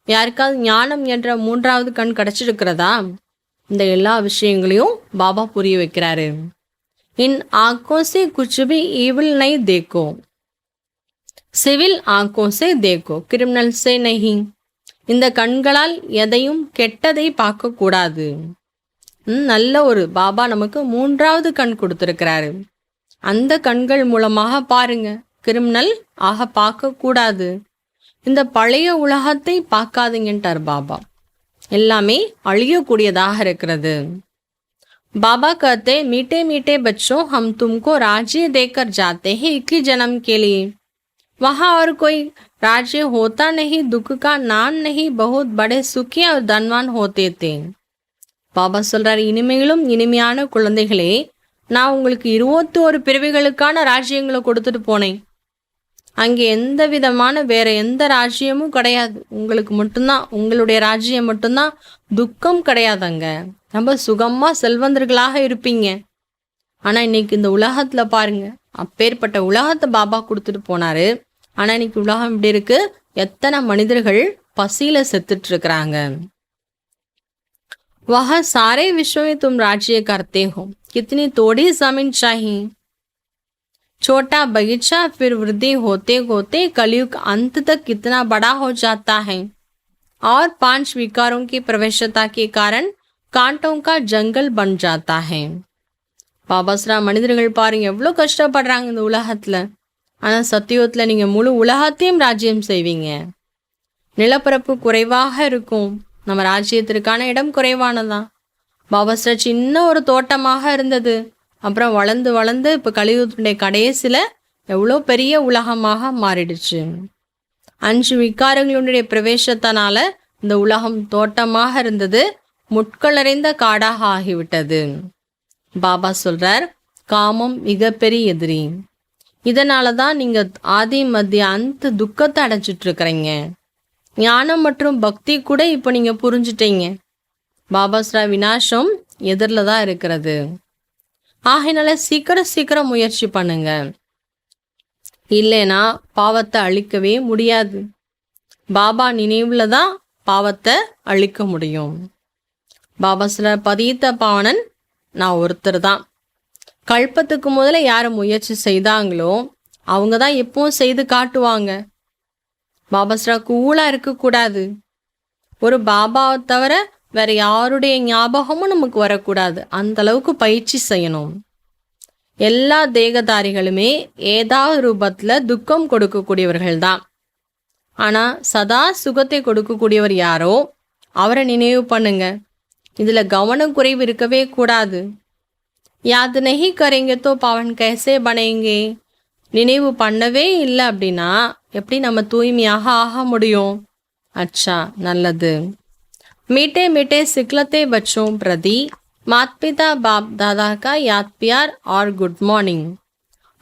யாருக்காவது ஞானம் என்ற மூன்றாவது கண் கிடச்சிருக்கிறதா? இந்த எல்லா விஷயங்களையும் பாபா புரிய வைக்கிறாரு. इन आंखों से कुछ भी ईविल नहीं देखो, सिविल आंखों से देखो, क्रिमिनल से नहीं. இந்த கண்களால் எதையும் கெட்டதை பார்க்க கூடாது. நல்ல ஒரு பாபா நமக்கு மூன்றாவது கண் கொடுத்திருக்கிறாரு. அந்த கண்கள் மூலமாக பாருங்க, கிரிமினல் ஆக பார்க்க கூடாது. இந்த பழைய உலகத்தை பார்க்காதீங்கன்ட்டார் பாபா. எல்லாமே அழியக்கூடியதாக இருக்கிறது. बाबा कहते, मीठे मीठे बच्चों, हम तुमको राज्य देकर जाते हैं 21 जन्म के लिए. वहाँ और कोई राज्य होता नहीं, दुख का नाम नहीं, बहुत बड़े सुखी और धनवान होते थे. பாபா சொல்றாரு, இனிமையிலும் இனிமையான குழந்தைகளே, நான் உங்களுக்கு 21 பிறவிகளுக்கான ராஜ்யங்களை கொடுத்துட்டு போனேன். அங்கே எந்த விதமான வேற எந்த ராஜ்யமும் கிடையாது. உங்களுக்கு மட்டும்தான், உங்களுடைய ராஜ்யம் மட்டும்தான். துக்கம் கிடையாதுங்க. ரொம்ப சுகமா செல்வந்தர்களாக இருப்பீங்க. ஆனால் இன்னைக்கு இந்த உலகத்தில் பாருங்க, அப்பேற்பட்ட உலகத்தை பாபா கொடுத்துட்டு போனாரு. ஆனால் இன்னைக்கு உலகம் இப்படி இருக்கு, எத்தனை மனிதர்கள் பசியில செத்துட்டு இருக்கிறாங்க. वह सारे विश्व में तुम राज्य करते हो, कितनी थोड़ी जमीन चाहिए. छोटा बगीचा फिर वृद्धि होते होते कलयुग अंत तक कितना बड़ा हो जाता है. और 5 विकारों की प्रवेशता के कारण कांटों का जंगल बन जाता है. பாபாஸ்ரா மனிதர்கள் பாருங்க எவ்வளோ கஷ்டப்படுறாங்க இந்த உலகத்தில். ஆனால் சத்தியுகத்தில் நீங்கள் முழு உலகத்தையும் ராஜ்யம் செய்வீங்க. நிலப்பரப்பு குறைவாக இருக்கும், நம்ம ராஜ்யத்திற்கான இடம் குறைவானதான். பாபாஸ்ரா சின்ன ஒரு தோட்டமாக இருந்தது, அப்புறம் வளர்ந்து வளர்ந்து இப்போ கலியுகத்துடைய கடைசியில் எவ்வளோ பெரிய உலகமாக மாறிடுச்சு. 5 விகாரங்களுடைய பிரவேசத்தினால இந்த உலகம் தோட்டமாக இருந்தது முட்களறிந்த காடாக ஆகிவிட்டது. பாபா சொல்றார், காமம் மிகப்பெரிய எதிரி. இதனால தான் நீங்கள் ஆதி மத்திய அந்த துக்கத்தை அடைஞ்சிட்டு இருக்கிறீங்க. ஞானம் மற்றும் பக்தி கூட இப்போ நீங்கள் புரிஞ்சுட்டீங்க. பாபாஸ்ரா விநாசம் எதிரில் தான் இருக்கிறது. ஆகையினால சீக்கிரம் முயற்சி பண்ணுங்க, இல்லைனா பாவத்தை அழிக்கவே முடியாது. பாபா நினைவில் தான் பாவத்தை அழிக்க முடியும். பாபா சொல்ற, பதீத்த பாவனன் நான் ஒருத்தர் தான். கல்பத்துக்கு முதல்ல யார் முயற்சி செய்தாங்களோ அவங்க தான் எப்பவும் செய்து காட்டுவாங்க. பாபா சொல்ற, கூலாக இருக்கக்கூடாது. ஒரு பாபாவை தவிர வேற யாருடைய ஞாபகமும் நமக்கு வரக்கூடாது. அந்த அளவுக்கு பயிற்சி செய்யணும். எல்லா தேகதாரிகளுமே ஏதாவது ரூபத்தில் துக்கம் கொடுக்கக்கூடியவர்கள் தான். ஆனால் சதா சுகத்தை கொடுக்கக்கூடியவர் யாரோ அவரை நினைவு பண்ணுங்க. இதில் கவனக்குறைவு இருக்கவே கூடாது. யாத் நஹி கரேங்க தோ பவன் கைசே பனேங்கே. நினைவு பண்ணவே இல்லை அப்படின்னா எப்படி நம்ம தூய்மையாக ஆக முடியும்? அச்சா, நல்லது. मीठे मीठे सिखलते बच्चों प्रति माता पिता बाप दादा का याद प्यार और गुड मॉर्निंग.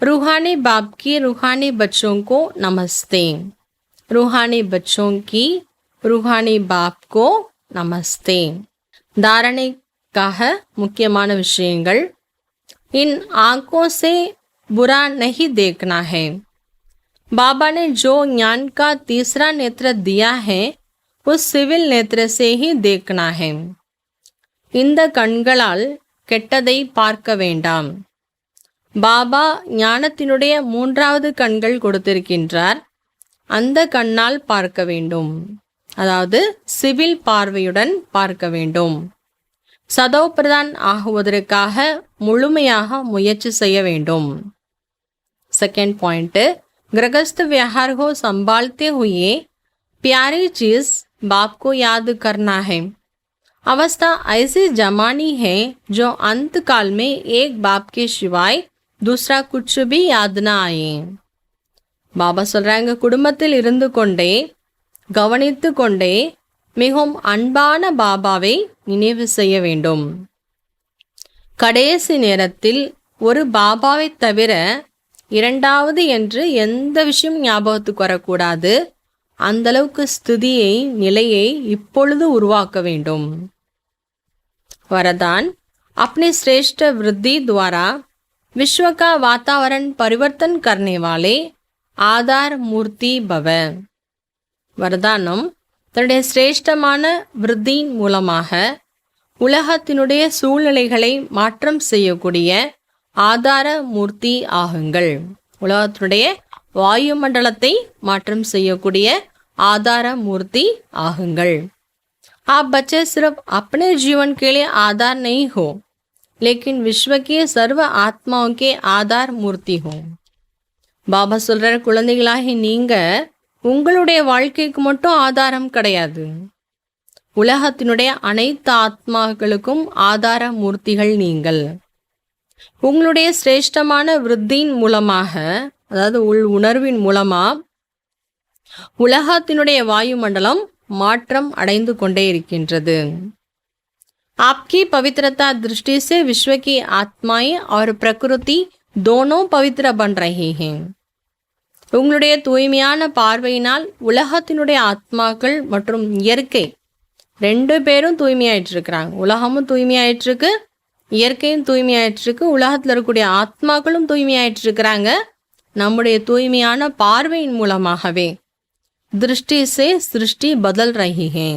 रूहानी बाप की रूहानी बच्चों को नमस्ते. रूहानी बच्चों की रूहानी बाप को नमस्ते. धारणेக்காக முக்கியமான விஷயங்கள். इन आंखों से बुरा नहीं देखना है. बाबा ने जो ज्ञान का तीसरा नेत्र दिया है उस सिविल नेत्र से ही देखना है. இந்த கண்களால் கெட்டதை பார்க்க வேண்டாம். பாபா ஞானத்தினுடைய மூன்றாவது கண்கள் கொடுத்திருக்கின்றார். அந்த கண்ணால் பார்க்க வேண்டும். அதாவது சிவில் பார்வையுடன் பார்க்க வேண்டும். சதோ பிரதான் ஆகுவதற்காக முழுமையாக முயற்சி செய்ய வேண்டும். सेकंड पॉइंट, गृहस्थ व्यवहार को संभालते हुए प्यारी चीज बाप को याद करना है. अवस्था ऐसी जमानी है जो अंत काल में एक बाप के सिवाय दूसरा कुछ भी याद ना आए. பாபா சொல்றாங்க, குடும்பத்தில் இருந்து கொண்டே கவனித்து கொண்டே மிகவும் அன்பான பாபாவை நினைவு செய்ய வேண்டும். கடைசி நேரத்தில் ஒரு பாபாவை தவிர இரண்டாவது என்று எந்த விஷயம் ஞாபகத்துக்கு வரக்கூடாது. அந்த அளவுக்கு ஸ்திதியை நிலையை இப்பொழுது உருவாக்க வேண்டும். वरदान, अपने श्रेष्ठ वृद्धि द्वारा विश्व का वातावरण परिवर्तन करने वाले आधार मूर्ति भव. வரதானம், தன்னுடைய சிரேஷ்டமான விருத்தியின் மூலமாக உலகத்தினுடைய சூழ்நிலைகளை மாற்றம் செய்யக்கூடிய ஆதார மூர்த்தி ஆகுங்கள். உலகத்தினுடைய வாயுமண்டலத்தை மாற்றம் செய்யக்கூடிய आधार मूर्ति आहुंगल. आप बच्चे सिर्फ अपने जीवन के लिए आधार नहीं हो, लेकिन विश्व के सर्व आत्माओं के आधार मूर्ति हो. பாபா சொல்ற, குழந்தைகளாகி நீங்க உங்களுடைய வாழ்க்கைக்கு மட்டும் ஆதாரம் கிடையாது. உலகத்தினுடைய அனைத்து ஆத்மாக்களுக்கும் ஆதார மூர்த்திகள் நீங்கள். உங்களுடைய சிரேஷ்டமான விருத்தியின் மூலமாக, அதாவது உள் உணர்வின் மூலமா உலகத்தினுடைய வாயுமண்டலம் மாற்றம் அடைந்து கொண்டே இருக்கின்றது. आपकी पवित्रता दृष्टि से विश्व की आत्माएं और प्रकृति दोनों पवित्र बन रही हैं. உங்களுடைய தூய்மையான பார்வையினால் உலகத்தினுடைய ஆத்மாக்கள் மற்றும் இயற்கை ரெண்டு பேரும் தூய்மையாயிட்டு இருக்கிறாங்க. உலகமும் தூய்மையாயிட்டு இருக்கு, இயற்கையும் தூய்மையாயிட்டு இருக்கு, உலகத்தில் இருக்கக்கூடிய ஆத்மாக்களும் தூய்மையாயிட்டு இருக்கிறாங்க. நம்முடைய தூய்மையான பார்வையின் மூலமாகவே दृष्टि से सृष्टि बदल रही है.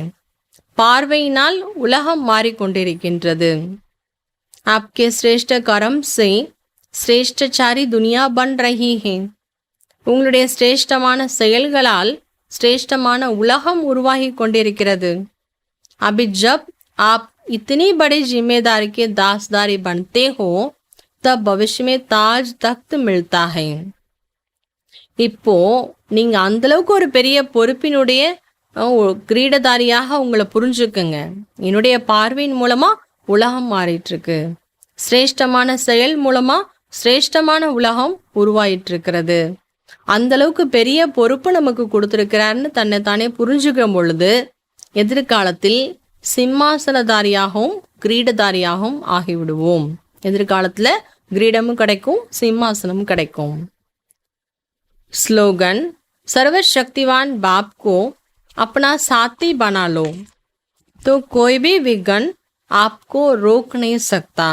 பார்வையினால் உலகம் மாறிக்கொண்டிருக்கின்றது. आपके श्रेष्ठ कर्म से श्रेष्ठचारी दुनिया बन रही है. உங்களுடைய சிரேஷ்டமான செயல்களால் சிரேஷ்டமான உலகம் உருவாகி கொண்டிருக்கிறது. अभी जब आप इतनी बड़ी जिम्मेदारी के दासदारी बनते हो तब भविष्य में ताज तख्त मिलता है. இப்போ நீங்க அந்த அளவுக்கு ஒரு பெரிய பொறுப்பினுடைய கிரீடதாரியாக உங்களை புரிஞ்சுக்குங்க. என்னுடைய பார்வையின் மூலமா உலகம் மாறிட்டு இருக்கு. சிரேஷ்டமான செயல் மூலமா சிரேஷ்டமான உலகம் உருவாயிட்டு இருக்கிறது. அந்த அளவுக்கு பெரிய பொறுப்பு நமக்கு கொடுத்துருக்கிறாருன்னு தன்னை தானே புரிஞ்சுக்கும் பொழுது எதிர்காலத்தில் சிம்மாசனதாரியாகவும் கிரீடதாரியாகவும் ஆகிவிடுவோம். எதிர்காலத்துல கிரீடமும் கிடைக்கும், சிம்மாசனமும் கிடைக்கும். स्लोगन, सर्वशक्तिवान बाप को अपना साथी बना लो तो कोई भी विघ्न आपको रोक नहीं सकता.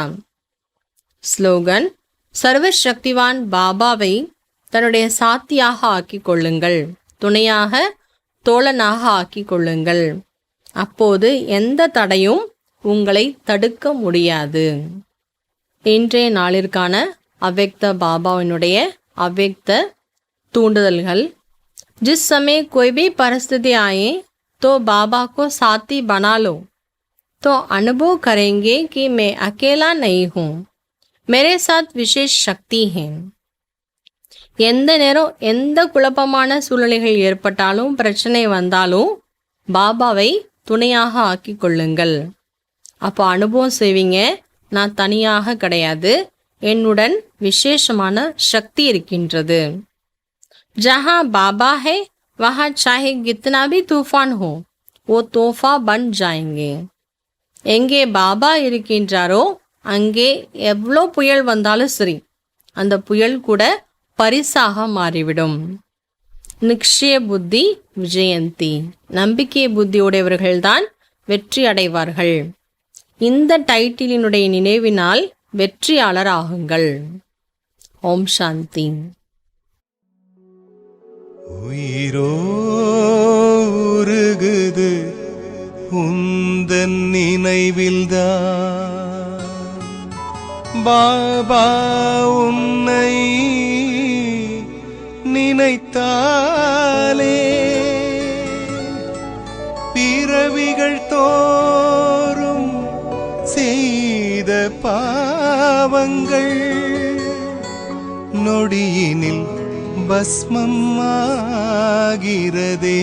ஸ்லோகன், சர்வசக்திவான் பாபாவை தன்னுடைய சாத்தியாக ஆக்கிக் கொள்ளுங்கள், துணையாக தோழனாக ஆக்கிக் கொள்ளுங்கள். அப்போது எந்த தடையும் உங்களை தடுக்க முடியாது. இன்றைய நாளிற்கான அவ்யக்த பாபாவினுடைய அவ்யக்த தூண்டுதல்கள். जिस समय कोई भी परिस्थिति आए तो बाबा को साथी बना लो, तो अनुभव करेंगे कि मैं अकेला नहीं हूँ, मेरे साथ विशेष शक्ति है. எந்த நேரம் எந்த குழப்பமான சூழ்நிலைகள் ஏற்பட்டாலும் பிரச்சனை வந்தாலும் பாபாவை துணையாக ஆக்கி கொள்ளுங்கள். அப்போ அனுபவம் செய்வீங்க, நான் தனியாக கிடையாது, என்னுடன் விசேஷமான சக்தி இருக்கின்றது. जहाँ बाबा है वहाँ चाहे कितना भी तूफान हो वो तोहफा बन जाएंगे. எங்கே பாபா இருக்கின்றாரோ அங்கே எவ்வளோ புயல் வந்தாலும் சரி, அந்த புயல் கூட பரிசாக மாறிவிடும். நிக்ஷய புத்தி விஜயந்தி, நம்பிக்கை புத்தியுடையவர்கள்தான் வெற்றி அடைவார்கள். இந்த டைட்டிலினுடைய நினைவினால் வெற்றியாளர் ஆகுங்கள். ஓம் சாந்தி. உயிரோ உருகுது உந்தன் நினைவில்தான், பாபா உன்னை நினைத்தாலே பிறவிகள் தோறும் செய்த பாவங்கள் நொடியினில் பஸ்மமாகிறதே.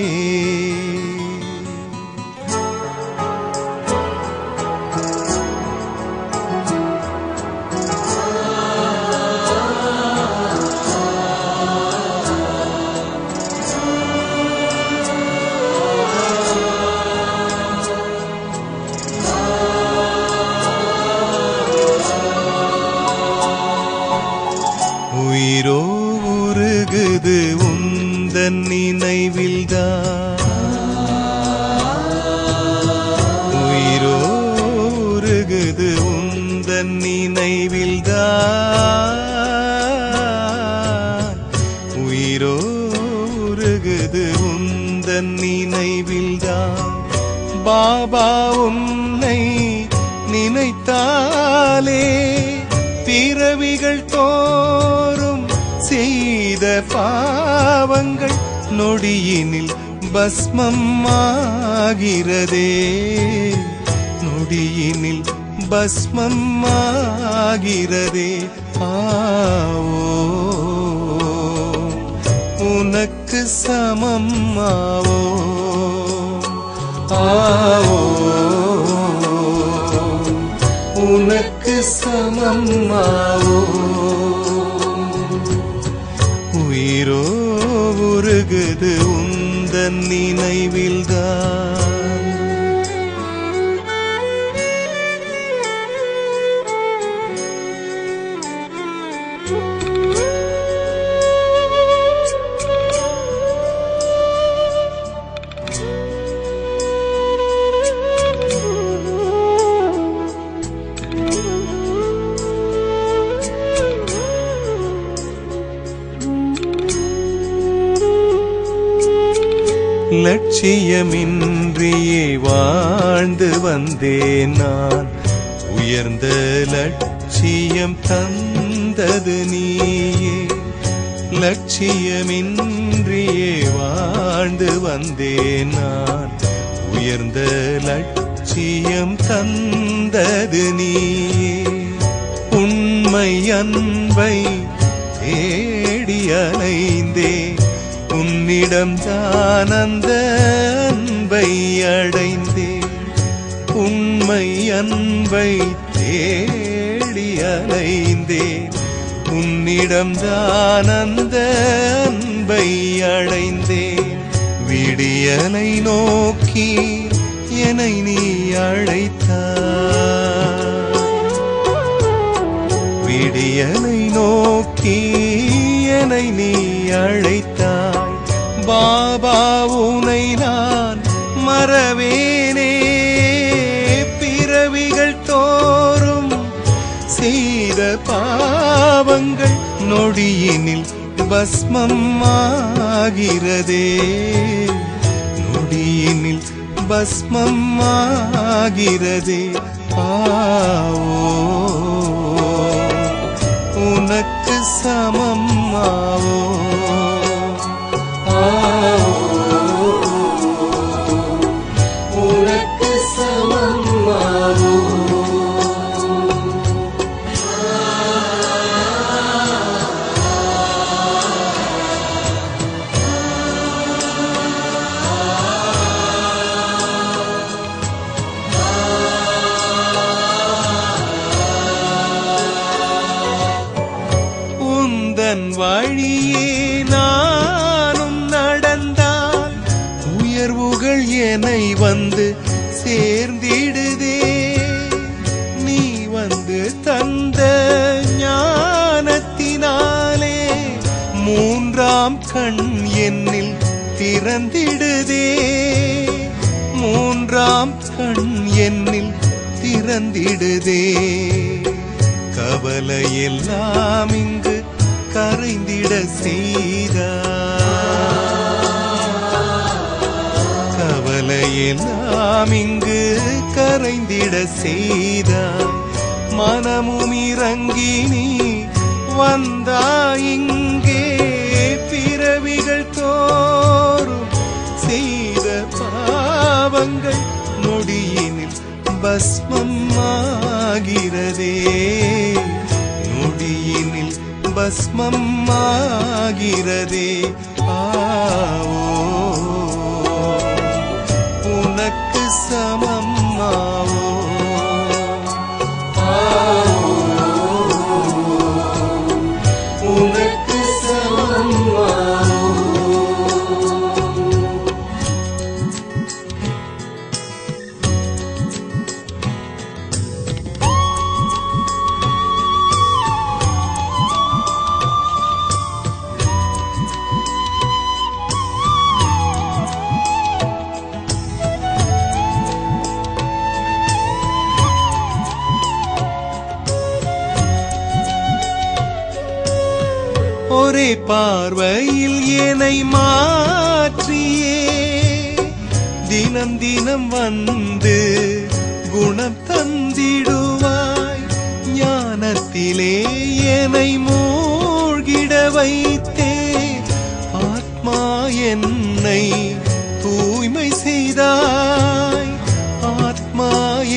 உயிரோ உருகுது உந்தன் நினைவில்தான், உயிரோ உருகுது உந்தன் நினைவில்தான், உயிரோ உருகுது உந்தன் நினைவில்தான், பாபா உன்னை நினைத்தாலே பிறவிகள் தோறும் செய்த பாவங்கள் நொடியினில் பஸ்மமாகிறதே, நொடியினில் பஸ்மமாகிறதே. ஆவோ உனக்கு சமம் ஆவோ, ஆவோ உனக்கு சமம் ஆவோ. உயிரோ உருகுது உந்தன் நினைவில்தான், லட்சியமின்றியே வாழ்ந்து வந்தேன் நான், உயர்ந்த லட்சியம் தந்தது நீயே. லட்சியமின்றியே வாழ்ந்து வந்தேன் நான், உயர்ந்த லட்சியம் தந்தது நீயே. உண்மை அன்பை தேடி அலைந்தேன், உன்னிடம் தான் அந்த அன்பை அடைந்தேன். உண்மை அன்பை தேடி அலைந்தேன், உன்னிடம் தான் அந்த அன்பை அடைந்தேன். விடியலை நோக்கி என்னை நீ அழைத்தாய், விடியலை நோக்கி என்னை நீ அழைத்தாய். பாபா உனை நான் மறவேனே, பிறவிகள் தோறும் செய்த பாவங்கள் நொடியினில் பஸ்மமாகிறதே, நொடியினில் பஸ்மம் ஆகிறதே ஆவோ உனக்கு சமம் ஆவோ உனக்கு சமம் ஆவோ உந்தன் வழியே நானும் நடந்தால் உயர்வுகள் என்னை வந்து சேர்ந்திடுதே நீ வந்து தந்த ஞானத்தினாலே மூன்றாம் கண் என்னில் திறந்திடுதே மூன்றாம் கண் என்னில் திறந்திடுதே கவலை எல்லாம் இங்கு கரைந்திட செய்தாய் கவலை எல்லாம் இங்கு கரைந்திட செய்தாய் மனமும் இறங்கி நீ வந்தாய் இங்கே பிறவிகள் தோறும் செய்த பாவங்கள் நொடியினில் பஸ்மம் ஆகிறதே நொடியினில் பஸ்மம் ஆகிறதே ஆவோ உனக்கு சமம் ஆவோ உனக்கு சமம் ஆவோ ஒரே பார்வையில் என்னை மாற்றியே தினம் தினம் வந்து குணம் தந்திடுவாய் ஞானத்திலே என்னை மூழ்கிட வைத்தே ஆத்மா என்னை தூய்மை செய்தாய் ஆத்மா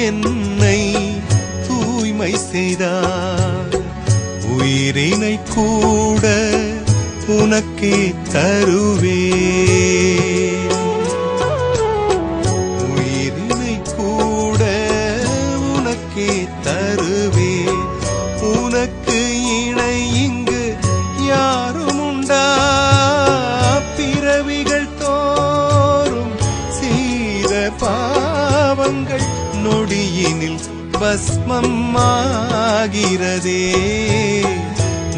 என்னை தூய்மை செய்தாய் உயிரினை கூட உனக்கே தருவேன் உயிரினை கூட உனக்கே தருவேன் உனக்கு இணை இங்கு யாரும் உண்டா பிறவிகள் தோறும் செய்த பாவங்கள் நொடியினில் பஸ்மம் ஆகிறதே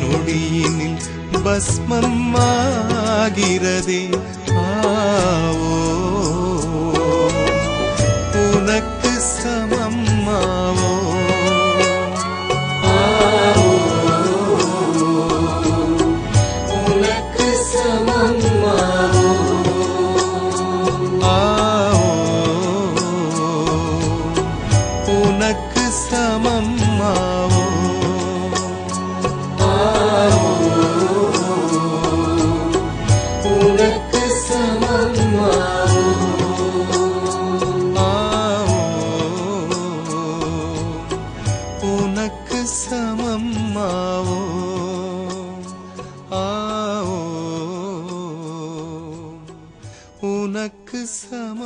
நொடியினில் பஸ்மம் ஆகிறதே ஆவோ உனக்கு சமம் ஆவோ உனக்கு சமம் ஆவோ உனக்கு சமம் ஆவோ உனக்கு சமம் உனக்கு சமம் உனக்கு சமம்